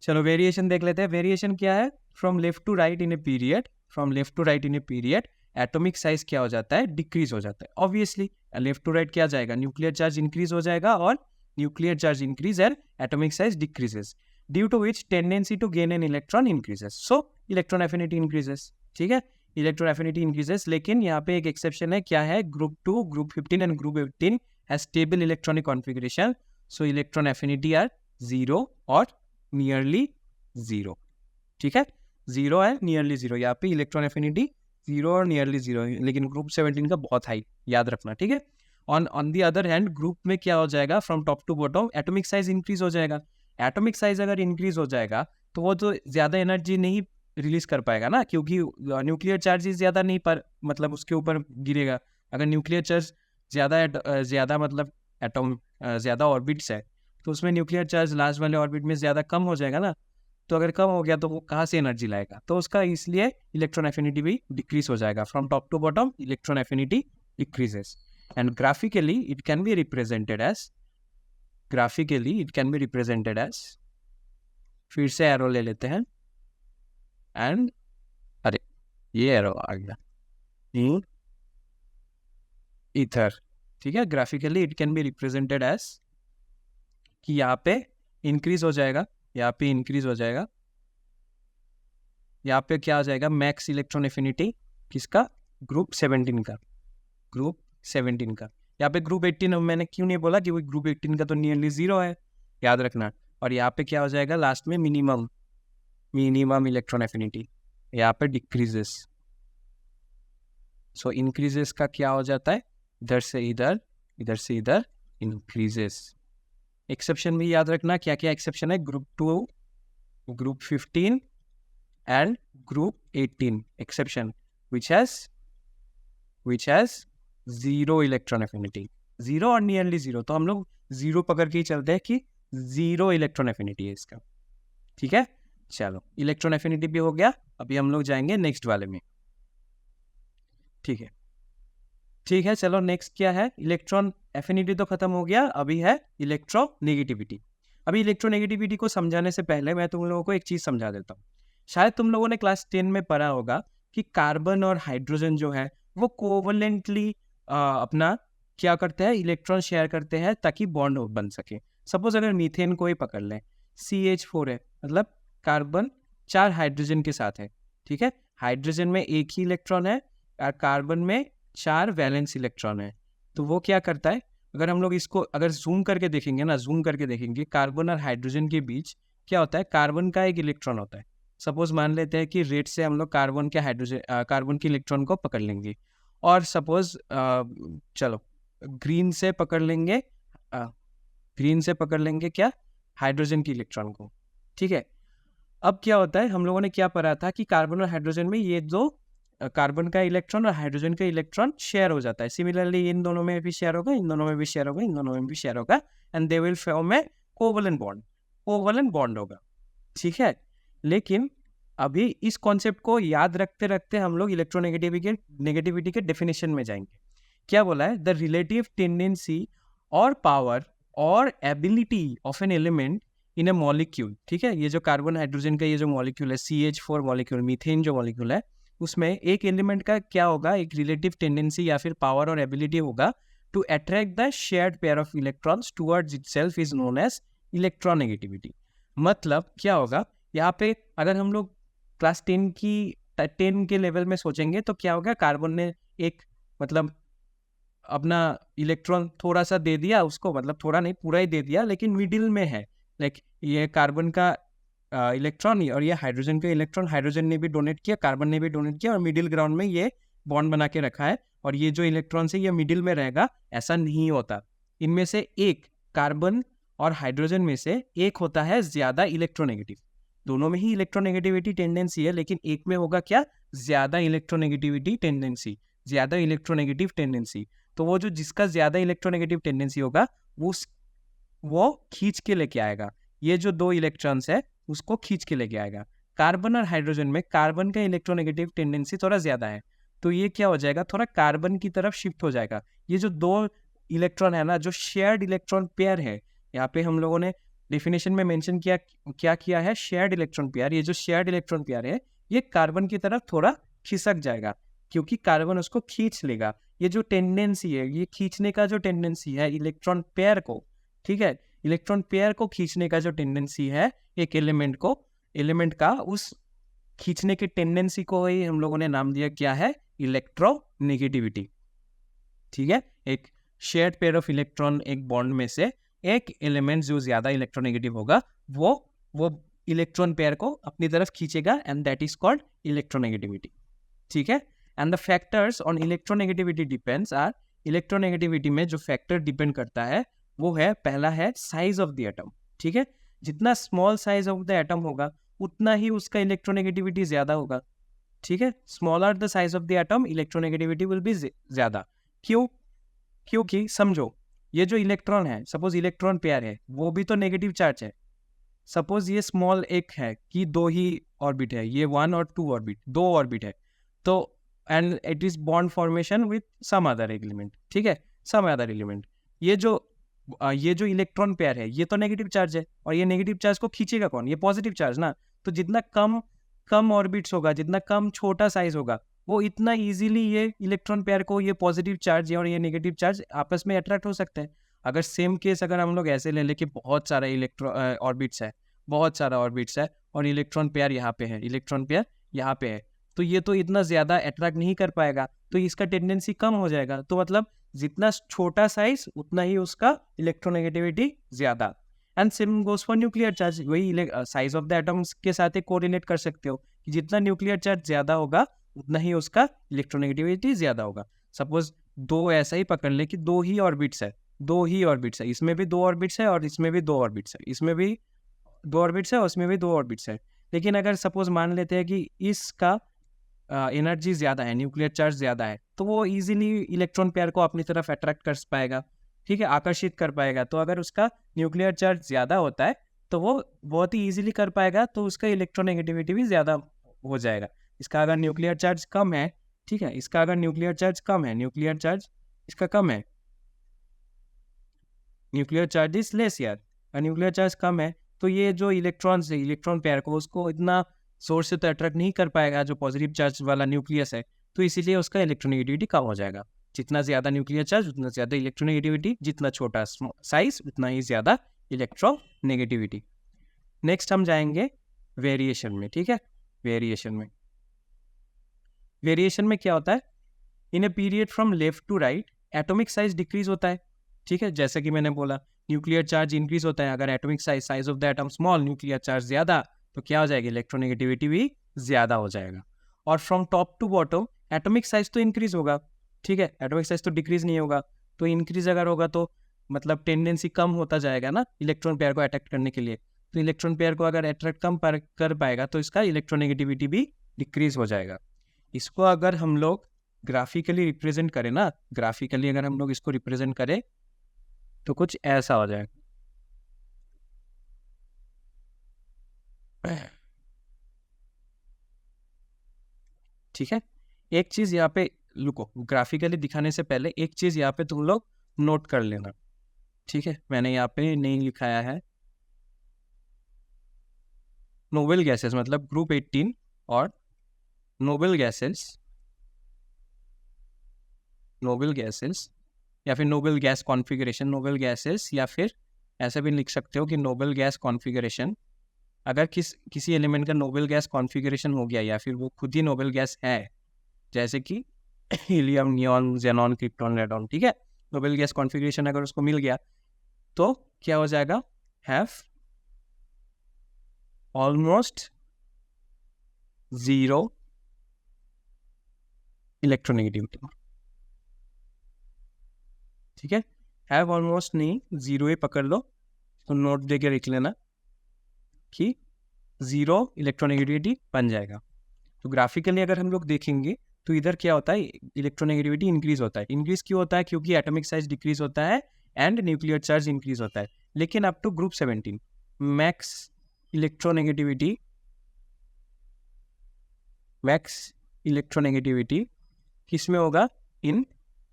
चलो वेरिएशन देख लेते हैं। वेरिएशन क्या है? From left to right in a period, from left to right in a period atomic size क्या हो जाता है? डिक्रीज हो जाता है। ऑब्वियसली लेफ्ट टू राइट क्या जाएगा? न्यूक्लियर चार्ज इंक्रीज हो जाएगा, और nuclear charge increase and atomic size decreases, due to which tendency to gain an electron increases. So electron affinity increases. ठीक है, इलेक्ट्रॉन एफिनिटी इंक्रीजेस, लेकिन यहाँ पे एक एक्सेप्शन है। क्या है? Group 2, group 15 and group 18 has stable electronic configuration, so electron affinity are 0 और नियरली 0। ठीक है, 0 है, नियरली 0। यहाँ पे इलेक्ट्रॉन एफिनिटी 0 और नियरली 0, लेकिन ग्रुप 17 का बहुत हाई, याद रखना। ठीक है, on the other hand group में क्या हो जाएगा? From top to bottom atomic size increase हो जाएगा। एटॉमिक साइज अगर इंक्रीज हो जाएगा तो वो तो ज़्यादा एनर्जी नहीं रिलीज कर पाएगा ना, क्योंकि न्यूक्लियर चार्ज ज़्यादा नहीं पर मतलब उसके ऊपर गिरेगा। अगर न्यूक्लियर चार्ज ज़्यादा मतलब एटॉम ज़्यादा ऑर्बिट्स है, तो उसमें न्यूक्लियर चार्ज लास्ट वाले ऑर्बिट में ज़्यादा कम हो जाएगा ना। तो अगर कम हो गया तो वो कहाँ से एनर्जी लाएगा? तो उसका इसलिए इलेक्ट्रॉन एफिनिटी भी डिक्रीज हो जाएगा। From top to bottom electron affinity decreases, and graphically it can be represented as, graphically it can be represented as, फिर से एरो ले लेते हैं, एंड अरे ये एरो आ गया, इन ईथर। ठीक है, graphically it can be represented as कि यहाँ पे इंक्रीज हो जाएगा, यहाँ पे इंक्रीज हो जाएगा, यहाँ पे क्या आ जाएगा? मैक्स इलेक्ट्रॉन एफिनिटी किसका? ग्रुप 17 का, ग्रुप 17 का। यहाँ पे ग्रुप 18 मैंने क्यों नहीं बोला कि वो ग्रुप 18 का तो नियरली 0 है, याद रखना। और यहाँ पे क्या हो जाएगा लास्ट में? मिनिमम इलेक्ट्रॉन एफिनिटी, यहाँ पे डिक्रीजेस। सो इंक्रीजेस का क्या हो जाता है? इधर से इधर, इधर से इधर इंक्रीजेस। एक्सेप्शन भी याद रखना, क्या क्या एक्सेप्शन है? Group 2, group 15 and group 18 exception which has 0 electron affinity, 0 और नियरली 0। तो हम लोग 0 पकड़ के ही चलते हैं कि 0 इलेक्ट्रॉन एफिनिटी है इसका। ठीक है, चलो इलेक्ट्रॉन एफिनिटी भी हो गया। अभी हम लोग जाएंगे नेक्स्ट वाले में। ठीक है, ठीक है, चलो नेक्स्ट क्या है? इलेक्ट्रॉन एफिनिटी तो खत्म हो गया, अभी है इलेक्ट्रोनेगेटिविटी। अभी इलेक्ट्रोनेगेटिविटी को समझाने से पहले मैं तुम लोगों को एक चीज़ समझा देता हूँ। शायद तुम लोगों ने क्लास 10 में पढ़ा होगा कि कार्बन और हाइड्रोजन जो है वो कोवलेंटली अपना क्या करते हैं? इलेक्ट्रॉन शेयर करते हैं ताकि बॉन्ड बन सके। सपोज अगर मीथेन को ही पकड़ लें, CH4 है, मतलब कार्बन 4 हाइड्रोजन के साथ है। ठीक है, हाइड्रोजन में एक ही इलेक्ट्रॉन है और कार्बन में 4 वैलेंस इलेक्ट्रॉन है। तो वो क्या करता है? अगर हम लोग इसको अगर जूम करके देखेंगे ना, जूम करके देखेंगे कार्बन और हाइड्रोजन के बीच क्या होता है? कार्बन का एक इलेक्ट्रॉन होता है। सपोज मान लेते हैं कि रेड से हम लोग कार्बन के कार्बन के इलेक्ट्रॉन को पकड़ लेंगे, और सपोज चलो ग्रीन से पकड़ लेंगे, क्या? हाइड्रोजन की इलेक्ट्रॉन को। ठीक है, अब क्या होता है? हम लोगों ने क्या पढ़ा था कि कार्बन और हाइड्रोजन में ये दो कार्बन का इलेक्ट्रॉन और हाइड्रोजन का इलेक्ट्रॉन शेयर हो जाता है। सिमिलरली इन दोनों में भी शेयर होगा, इन दोनों में भी शेयर होगा, इन दोनों में भी शेयर होगा, and they will form A covalent bond होगा। ठीक है, लेकिन अभी इस कॉन्सेप्ट को याद रखते रखते हम लोग इलेक्ट्रोनेगेटिविटी के डेफिनेशन में जाएंगे। क्या बोला है? द रिलेटिव टेंडेंसी और पावर और ability of an element in A molecule. ठीक है, ये जो कार्बन हाइड्रोजन का ये जो मॉलिक्यूल है, CH4 मॉलिक्यूल, मीथेन जो मॉलिक्यूल है, उसमें एक एलिमेंट का क्या होगा? एक रिलेटिव टेंडेंसी या फिर पावर और एबिलिटी होगा to attract the shared pair of electrons towards itself is known as electronegativity. मतलब क्या होगा? यहाँ पे अगर हम लोग क्लास 10 के लेवल में सोचेंगे तो क्या होगा, कार्बन ने एक मतलब अपना इलेक्ट्रॉन थोड़ा सा दे दिया उसको, मतलब थोड़ा नहीं पूरा ही दे दिया, लेकिन मिडिल में है। लाइक ये कार्बन का इलेक्ट्रॉन और ये हाइड्रोजन का इलेक्ट्रॉन, हाइड्रोजन ने भी डोनेट किया, कार्बन ने भी डोनेट किया, और मिडिल ग्राउंड में ये बॉन्ड बना के रखा है, और ये जो इलेक्ट्रॉन है ये मिडिल में रहेगा। ऐसा नहीं होता। इनमें से एक, कार्बन और हाइड्रोजन में से एक होता है ज्यादा इलेक्ट्रोनेगेटिव। दोनों में ही इलेक्ट्रोनेगेटिविटी टेंडेंसी है, लेकिन एक में होगा क्या, ज्यादा इलेक्ट्रोनेगेटिविटी टेंडेंसी, ज्यादा इलेक्ट्रोनेगेटिव टेंडेंसी। तो वो जो जिसका ज्यादा इलेक्ट्रोनेगेटिव टेंडेंसी होगा वो खींच के लेके आएगा, ये जो दो इलेक्ट्रॉन्स है उसको खींच के लेके आएगा। कार्बन और हाइड्रोजन में कार्बन का इलेक्ट्रोनेगेटिव टेंडेंसी थोड़ा ज्यादा है, तो ये क्या हो जाएगा, थोड़ा कार्बन की तरफ शिफ्ट हो जाएगा। ये जो दो इलेक्ट्रॉन है ना, जो शेयर्ड इलेक्ट्रॉन पेयर है, यहाँ पे हम लोगों ने डेफिनेशन में मेंशन किया, क्या किया है, शेयर्ड इलेक्ट्रॉन पेयर। ये जो शेयर्ड इलेक्ट्रॉन पेयर है ये कार्बन की तरफ थोड़ा खिसक जाएगा, क्योंकि कार्बन उसको खींच लेगा। ये जो टेंडेंसी है, ये खींचने का जो टेंडेंसी है इलेक्ट्रॉन पेयर को, ठीक है, इलेक्ट्रॉन पेयर को खींचने का जो टेंडेंसी है एक एलिमेंट का, उस खींचने की टेंडेंसी को ही हम लोगों ने नाम दिया क्या है, इलेक्ट्रोनेगेटिविटी। ठीक है, एक शेयर्ड पेयर ऑफ इलेक्ट्रॉन, एक बॉन्ड में से एक एलिमेंट जो ज्यादा इलेक्ट्रोनेगेटिव होगा वो इलेक्ट्रॉन पेयर को अपनी तरफ खींचेगा, and that is called electronegativity. ठीक है, and the factors on electronegativity depends are, electronegativity में जो फैक्टर डिपेंड करता है वो है, पहला है साइज ऑफ द एटम। ठीक है, जितना small size of the atom होगा उतना ही उसका इलेक्ट्रोनेगेटिविटी ज्यादा होगा। ठीक है, smaller the size of the atom, electronegativity will be ज्यादा। क्यों? क्योंकि समझो, ये जो इलेक्ट्रॉन है, सपोज इलेक्ट्रॉन पेयर है, वो भी तो नेगेटिव चार्ज है। सपोज ये स्मॉल एक है कि दो ही ऑर्बिट है, ये 1 और 2 ऑर्बिट, दो ऑर्बिट है, तो and it is bond formation with some other element. ठीक है, सम अदर एलिमेंट। ये जो इलेक्ट्रॉन पेयर है ये तो नेगेटिव चार्ज है, और ये नेगेटिव चार्ज को खींचेगा कौन, ये पॉजिटिव चार्ज ना। तो जितना कम ऑर्बिट्स होगा, जितना कम छोटा साइज होगा, वो इतना इजीली ये इलेक्ट्रॉन पेयर को, ये पॉजिटिव चार्ज और ये नेगेटिव चार्ज आपस में अट्रैक्ट हो सकते हैं। अगर सेम केस अगर हम लोग ऐसे ले लें कि बहुत सारा ऑर्बिट्स है, बहुत सारा ऑर्बिट्स है, और इलेक्ट्रॉन पेयर यहाँ पे है, इलेक्ट्रॉन पेयर यहाँ पे है, तो ये तो इतना ज्यादा अट्रैक्ट नहीं कर पाएगा, तो इसका टेंडेंसी कम हो जाएगा। तो मतलब जितना छोटा साइज उतना ही उसका इलेक्ट्रोनेगेटिविटी ज्यादा। And same goes for nuclear charge, वही साइज ऑफ द एटम्स के साथ एक कोरिलेट कर सकते हो कि जितना न्यूक्लियर चार्ज ज्यादा होगा उतना ही उसका इलेक्ट्रोनेगेटिविटी ज्यादा होगा। सपोज दो ऐसा ही पकड़ ले कि दो ही ऑर्बिट्स है, इसमें भी दो ऑर्बिट्स है और इसमें भी दो ऑर्बिट्स है, इसमें भी दो ऑर्बिट्स है और उसमें भी दो ऑर्बिट्स है। लेकिन अगर सपोज मान लेते हैं कि इसका एनर्जी ज्यादा है, न्यूक्लियर चार्ज ज्यादा है, तो वो इजीली इलेक्ट्रॉन पेयर को अपनी तरफ अट्रैक्ट कर पाएगा। ठीक है, आकर्षित कर पाएगा। तो अगर उसका न्यूक्लियर चार्ज ज्यादा होता है तो वो बहुत ही इजीली कर पाएगा, तो उसका इलेक्ट्रोनेगेटिविटी भी ज्यादा हो जाएगा। इसका अगर न्यूक्लियर चार्ज कम है, ठीक है, इसका अगर न्यूक्लियर चार्ज कम है, न्यूक्लियर चार्ज इसका कम है, न्यूक्लियर चार्ज इज लेस यार, न्यूक्लियर चार्ज कम है, तो ये जो इलेक्ट्रॉन है, इलेक्ट्रॉन पेयर को, उसको इतना सोर्स से तो अट्रैक्ट नहीं कर पाएगा जो पॉजिटिव चार्ज वाला न्यूक्लियस है, तो इसीलिए उसका इलेक्ट्रोनेगेटिविटी कम हो जाएगा। जितना ज्यादा न्यूक्लियर चार्ज उतना ज्यादा इलेक्ट्रोनेगेटिविटी, जितना छोटा साइज उतना ही ज्यादा इलेक्ट्रोनेगेटिविटी। नेक्स्ट हम जाएंगे वेरिएशन में। ठीक है, वेरिएशन में क्या होता है, in a period from left to right atomic size decrease होता है। ठीक है, जैसे कि मैंने बोला न्यूक्लियर चार्ज इंक्रीज होता है, अगर atomic size of the atom small, nuclear charge ज्यादा, तो क्या हो जाएगी, इलेक्ट्रोनेगेटिविटी भी ज्यादा हो जाएगा। और from top to bottom atomic size तो इंक्रीज होगा, ठीक है, एटॉमिक साइज तो डिक्रीज नहीं होगा। तो इंक्रीज अगर होगा तो मतलब टेंडेंसी कम होता जाएगा ना इलेक्ट्रॉन पेयर को अट्रैक्ट करने के लिए। तो इलेक्ट्रॉन पेयर को अगर अट्रैक्ट कम कर पाएगा तो इसका इलेक्ट्रोनेगेटिविटी भी डिक्रीज हो जाएगा। इसको अगर हम लोग ग्राफिकली रिप्रेजेंट करें ना, ग्राफिकली अगर हम लोग इसको रिप्रेजेंट करें तो कुछ ऐसा हो जाएगा। ठीक है, एक चीज यहाँ पे रुको, ग्राफिकली दिखाने से पहले एक चीज यहाँ पे तुम लोग नोट कर लेना। ठीक है, मैंने यहाँ पे नहीं लिखाया है नोबल गैसेस, मतलब ग्रुप 18 और नोबल गैसेस या फिर noble gas configuration, noble gases, या फिर ऐसे भी लिख सकते हो कि नोबल गैस कॉन्फ़िगरेशन अगर किसी एलिमेंट का नोबल गैस कॉन्फ़िगरेशन हो गया या फिर वो खुद ही नोबल गैस है, जैसे कि helium, neon, xenon, krypton, radon, ठीक है, नोबल गैस कॉन्फ़िगरेशन अगर उसको मिल गया तो क्या हो जाएगा, हैव ऑलमोस्ट जीरो इलेक्ट्रोनेगेटिविटी, ठीक है, हैव ऑलमोस्ट नहीं, जीरो ही पकड़ लो, तो नोट दे के लिख लेना कि जीरो इलेक्ट्रोनेगेटिविटी बन जाएगा। तो ग्राफिकली अगर हम लोग देखेंगे तो इधर क्या होता है, इलेक्ट्रोनेगेटिविटी इंक्रीज होता है। इंक्रीज क्यों होता है, क्योंकि एटॉमिक साइज डिक्रीज होता है एंड न्यूक्लियर चार्ज इंक्रीज होता है। लेकिन up to group 17 max electronegativity किस में होगा, इन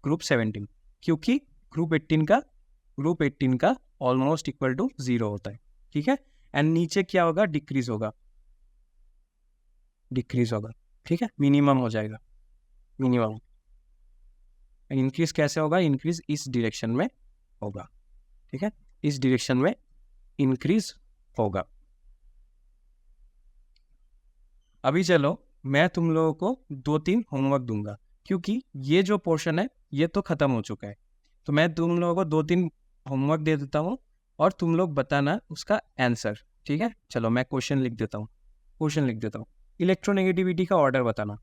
ग्रुप 17, क्योंकि ग्रुप 18 का ऑलमोस्ट इक्वल टू 0 होता है, ठीक है। एंड नीचे क्या होगा, डिक्रीज होगा, ठीक है, मिनिमम हो जाएगा, मिनिमम। इंक्रीज कैसे होगा, इंक्रीज इस डायरेक्शन में होगा, ठीक है, इस डायरेक्शन में इंक्रीज होगा। अभी चलो मैं तुम लोगों को 2-3 होमवर्क दूंगा, क्योंकि ये जो पोर्शन है ये तो खत्म हो चुका है, तो मैं तुम लोगों को 2-3 होमवर्क दे देता हूँ और तुम लोग बताना उसका आंसर, ठीक है। चलो मैं क्वेश्चन लिख देता हूँ, इलेक्ट्रोनेगेटिविटी का ऑर्डर बताना,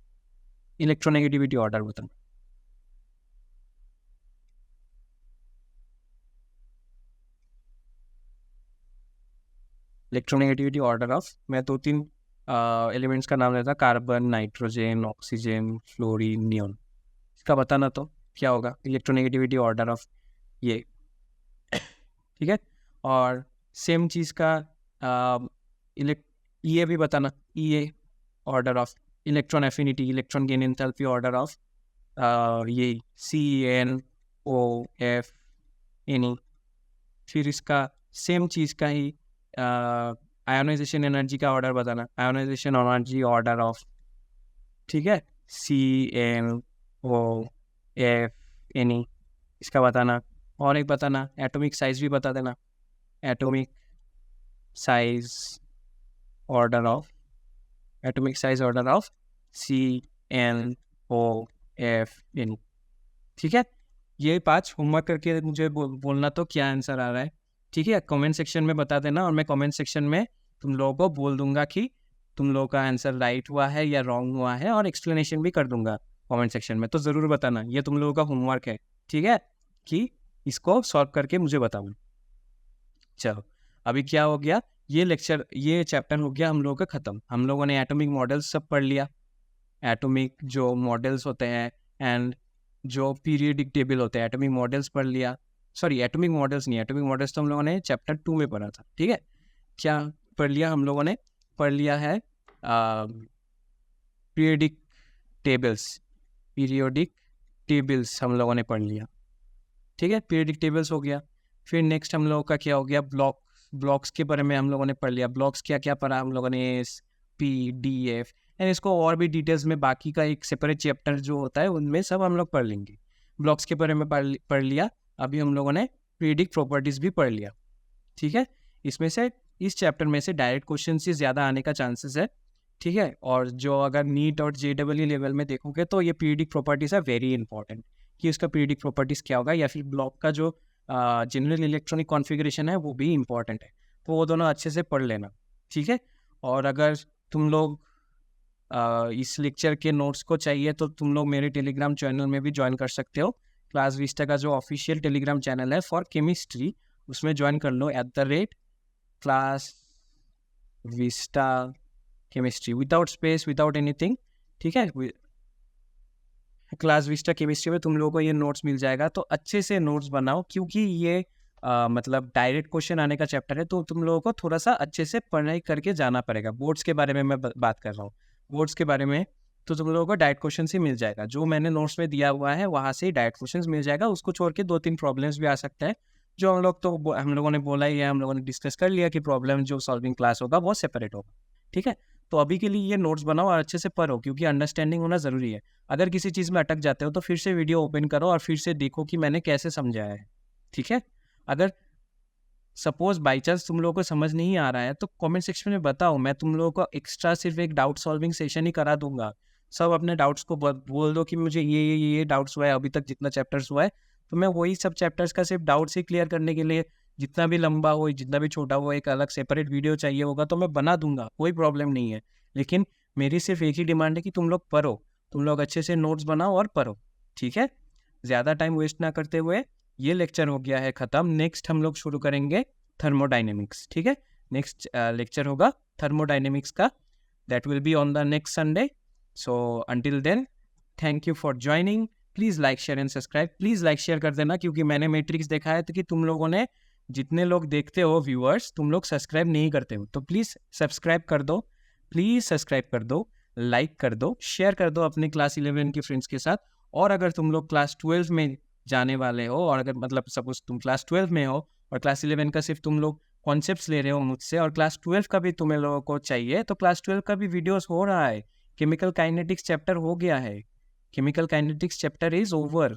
इलेक्ट्रोनेगेटिविटी ऑर्डर बताना। इलेक्ट्रोनेगेटिविटी ऑर्डर ऑफ, मैं 2-3 एलिमेंट्स का नाम लेता, carbon, nitrogen, oxygen, fluorine, neon, इसका बताना तो क्या होगा इलेक्ट्रोनेगेटिविटी ऑर्डर ऑफ ये, ठीक है। और सेम चीज़ का ये भी बताना, ये order of electron affinity, electron gain enthalpy order of ये CnOF, फिर इसका सेम चीज़ का ही आयोनाइजेशन एनर्जी का ऑर्डर बताना, आयोनाइजेशन एनर्जी ऑर्डर ऑफ, ठीक है, CnOF, इसका बताना। और एक बताना एटॉमिक साइज भी बता देना, atomic size order of CnOF, ठीक है। ये 5 होमवर्क करके मुझे बोलना तो क्या आंसर आ रहा है, ठीक है, कमेंट सेक्शन में बता देना, और मैं कमेंट सेक्शन में तुम लोगों को बोल दूंगा कि तुम लोगों का आंसर राइट हुआ है या रॉन्ग हुआ है, और एक्सप्लेनेशन भी कर दूंगा कमेंट सेक्शन में। तो ज़रूर बताना, ये तुम लोगों का होमवर्क है, ठीक है, कि इसको सॉल्व करके मुझे बताओ। चलो अभी क्या हो गया, ये चैप्टर हो गया हम लोगों का ख़त्म। हम लोगों ने एटॉमिक मॉडल्स सब पढ़ लिया, एटॉमिक जो मॉडल्स होते हैं एंड जो पीरियडिक टेबल होते हैं, एटॉमिक मॉडल्स पढ़ लिया, सॉरी एटॉमिक मॉडल्स नहीं, एटॉमिक मॉडल्स तो हम लोगों ने चैप्टर 2 में पढ़ा था, ठीक है। क्या पढ़ लिया हम लोगों ने, पढ़ लिया है पीरियडिक टेबल्स हम लोगों ने पढ़ लिया, ठीक है, पीरियडिक टेबल्स हो गया। फिर नेक्स्ट हम लोगों का क्या हो गया, ब्लॉक्स के बारे में हम लोगों ने पढ़ लिया, ब्लॉक्स क्या क्या पढ़ा हम लोगों ने, SPDF, एंड इसको और भी डिटेल्स में बाकी का एक सेपरेट चैप्टर जो होता है उनमें सब हम लोग पढ़ लेंगे। ब्लॉक्स के बारे में पढ़ लिया, अभी हम लोगों ने पीरियडिक प्रॉपर्टीज़ भी पढ़ लिया, ठीक है। इसमें से इस चैप्टर में से डायरेक्ट क्वेश्चन से ज़्यादा आने का चांसेस है, ठीक है। और जो अगर नीट और JEE लेवल में देखोगे तो ये पीरियडिक प्रॉपर्टीज़ है वेरी इंपॉर्टेंट, कि उसका पीरियडिक प्रॉपर्टीज़ क्या होगा, या फिर ब्लॉक का जो जनरल इलेक्ट्रॉनिक कॉन्फ़िगरेशन है वो भी इंपॉर्टेंट है, तो वो दोनों अच्छे से पढ़ लेना, ठीक है। और अगर तुम लोग इस लेक्चर के नोट्स को चाहिए तो तुम लोग मेरे टेलीग्राम चैनल में भी ज्वाइन कर सकते हो, क्लास विस्टा का जो ऑफिशियल टेलीग्राम चैनल है फॉर केमिस्ट्री, उसमें ज्वाइन कर लो @class Vista chemistry, without space, without anything, ठीक है। क्लास विस्टा केमिस्ट्री में तुम लोगों को ये नोट्स मिल जाएगा, तो अच्छे से नोट्स बनाओ, क्योंकि ये मतलब डायरेक्ट क्वेश्चन आने का चैप्टर है, तो तुम लोगों को थोड़ा सा अच्छे से पढ़ाई करके जाना पड़ेगा। बोर्ड्स के बारे में मैं बात कर रहा हूँ, बोर्ड्स के बारे में तो तुम लोगों को डायरेक्ट क्वेश्चन ही मिल जाएगा, जो मैंने नोट्स में दिया हुआ है वहाँ से ही डायरेक्ट क्वेश्चन मिल जाएगा। उसको छोड़ के 2-3 प्रॉब्लम्स भी आ सकता है, जो हम लोगों ने बोला ही है, हम लोगों ने डिस्कस कर लिया कि प्रॉब्लम जो सॉल्विंग क्लास होगा वो सेपरेट होगा, ठीक है। तो अभी के लिए ये नोट्स बनाओ और अच्छे से पढ़ो, क्योंकि अंडरस्टैंडिंग होना ज़रूरी है। अगर किसी चीज़ में अटक जाते हो तो फिर से वीडियो ओपन करो और फिर से देखो कि मैंने कैसे समझाया है, ठीक है। अगर सपोज बाई चांस तुम लोगों को समझ नहीं आ रहा है तो कमेंट सेक्शन में बताओ, मैं तुम लोगों को एक्स्ट्रा सिर्फ एक डाउट सॉल्विंग सेशन ही करा दूंगा। सब अपने डाउट्स को बोल दो कि मुझे ये डाउट्स हुआ है, अभी तक जितना चैप्टर्स हुआ है, तो मैं वही सब चैप्टर्स का सिर्फ डाउट्स ही क्लियर करने के लिए, जितना भी लंबा हो जितना भी छोटा हो, एक अलग सेपरेट वीडियो चाहिए होगा तो मैं बना दूंगा, कोई प्रॉब्लम नहीं है। लेकिन मेरी सिर्फ एक ही डिमांड है कि तुम लोग पढ़ो, तुम लोग अच्छे से नोट्स बनाओ और पढ़ो, ठीक है। ज़्यादा टाइम वेस्ट ना करते हुए ये लेक्चर हो गया है ख़त्म। नेक्स्ट हम लोग शुरू करेंगे थर्मोडाइनेमिक्स, ठीक है। नेक्स्ट लेक्चर होगा थर्मोडाइनेमिक्स का, that will be on the next Sunday. So until then, thank you for joining. Please like share and subscribe, please like share कर देना, क्योंकि मैंने मैट्रिक्स देखा है तो कि तुम लोगों ने, जितने लोग देखते हो व्यूअर्स, तुम लोग सब्सक्राइब नहीं करते हो, तो प्लीज़ सब्सक्राइब कर दो, प्लीज़ सब्सक्राइब कर दो, लाइक कर दो, शेयर कर दो अपने क्लास 11 के फ्रेंड्स के साथ। और अगर तुम लोग क्लास 12 में जाने वाले हो, और अगर मतलब सपोज तुम क्लास 12 में हो और क्लास 11 का सिर्फ तुम लोग कॉन्सेप्ट्स ले रहे हो मुझसे, और क्लास 12 का भी तुम्हें लोगों को चाहिए, तो क्लास 12 का भी वीडियोस हो रहा है। केमिकल काइनेटिक्स चैप्टर हो गया है, chemical kinetics chapter is over,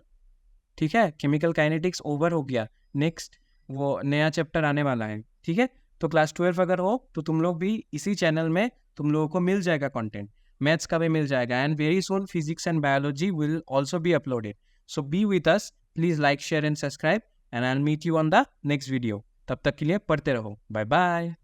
ठीक है। केमिकल काइनेटिक्स ओवर हो गया, नेक्स्ट वो नया चैप्टर आने वाला है, ठीक है। तो क्लास 12 अगर हो तो तुम लोग भी इसी चैनल में तुम लोगों को मिल जाएगा कंटेंट, मैथ्स का भी मिल जाएगा, and very soon physics and biology will also be uploaded. So be with us, please like share and subscribe, and I will meet you on the next video. तब तक के लिए पढ़ते रहो, बाय बाय।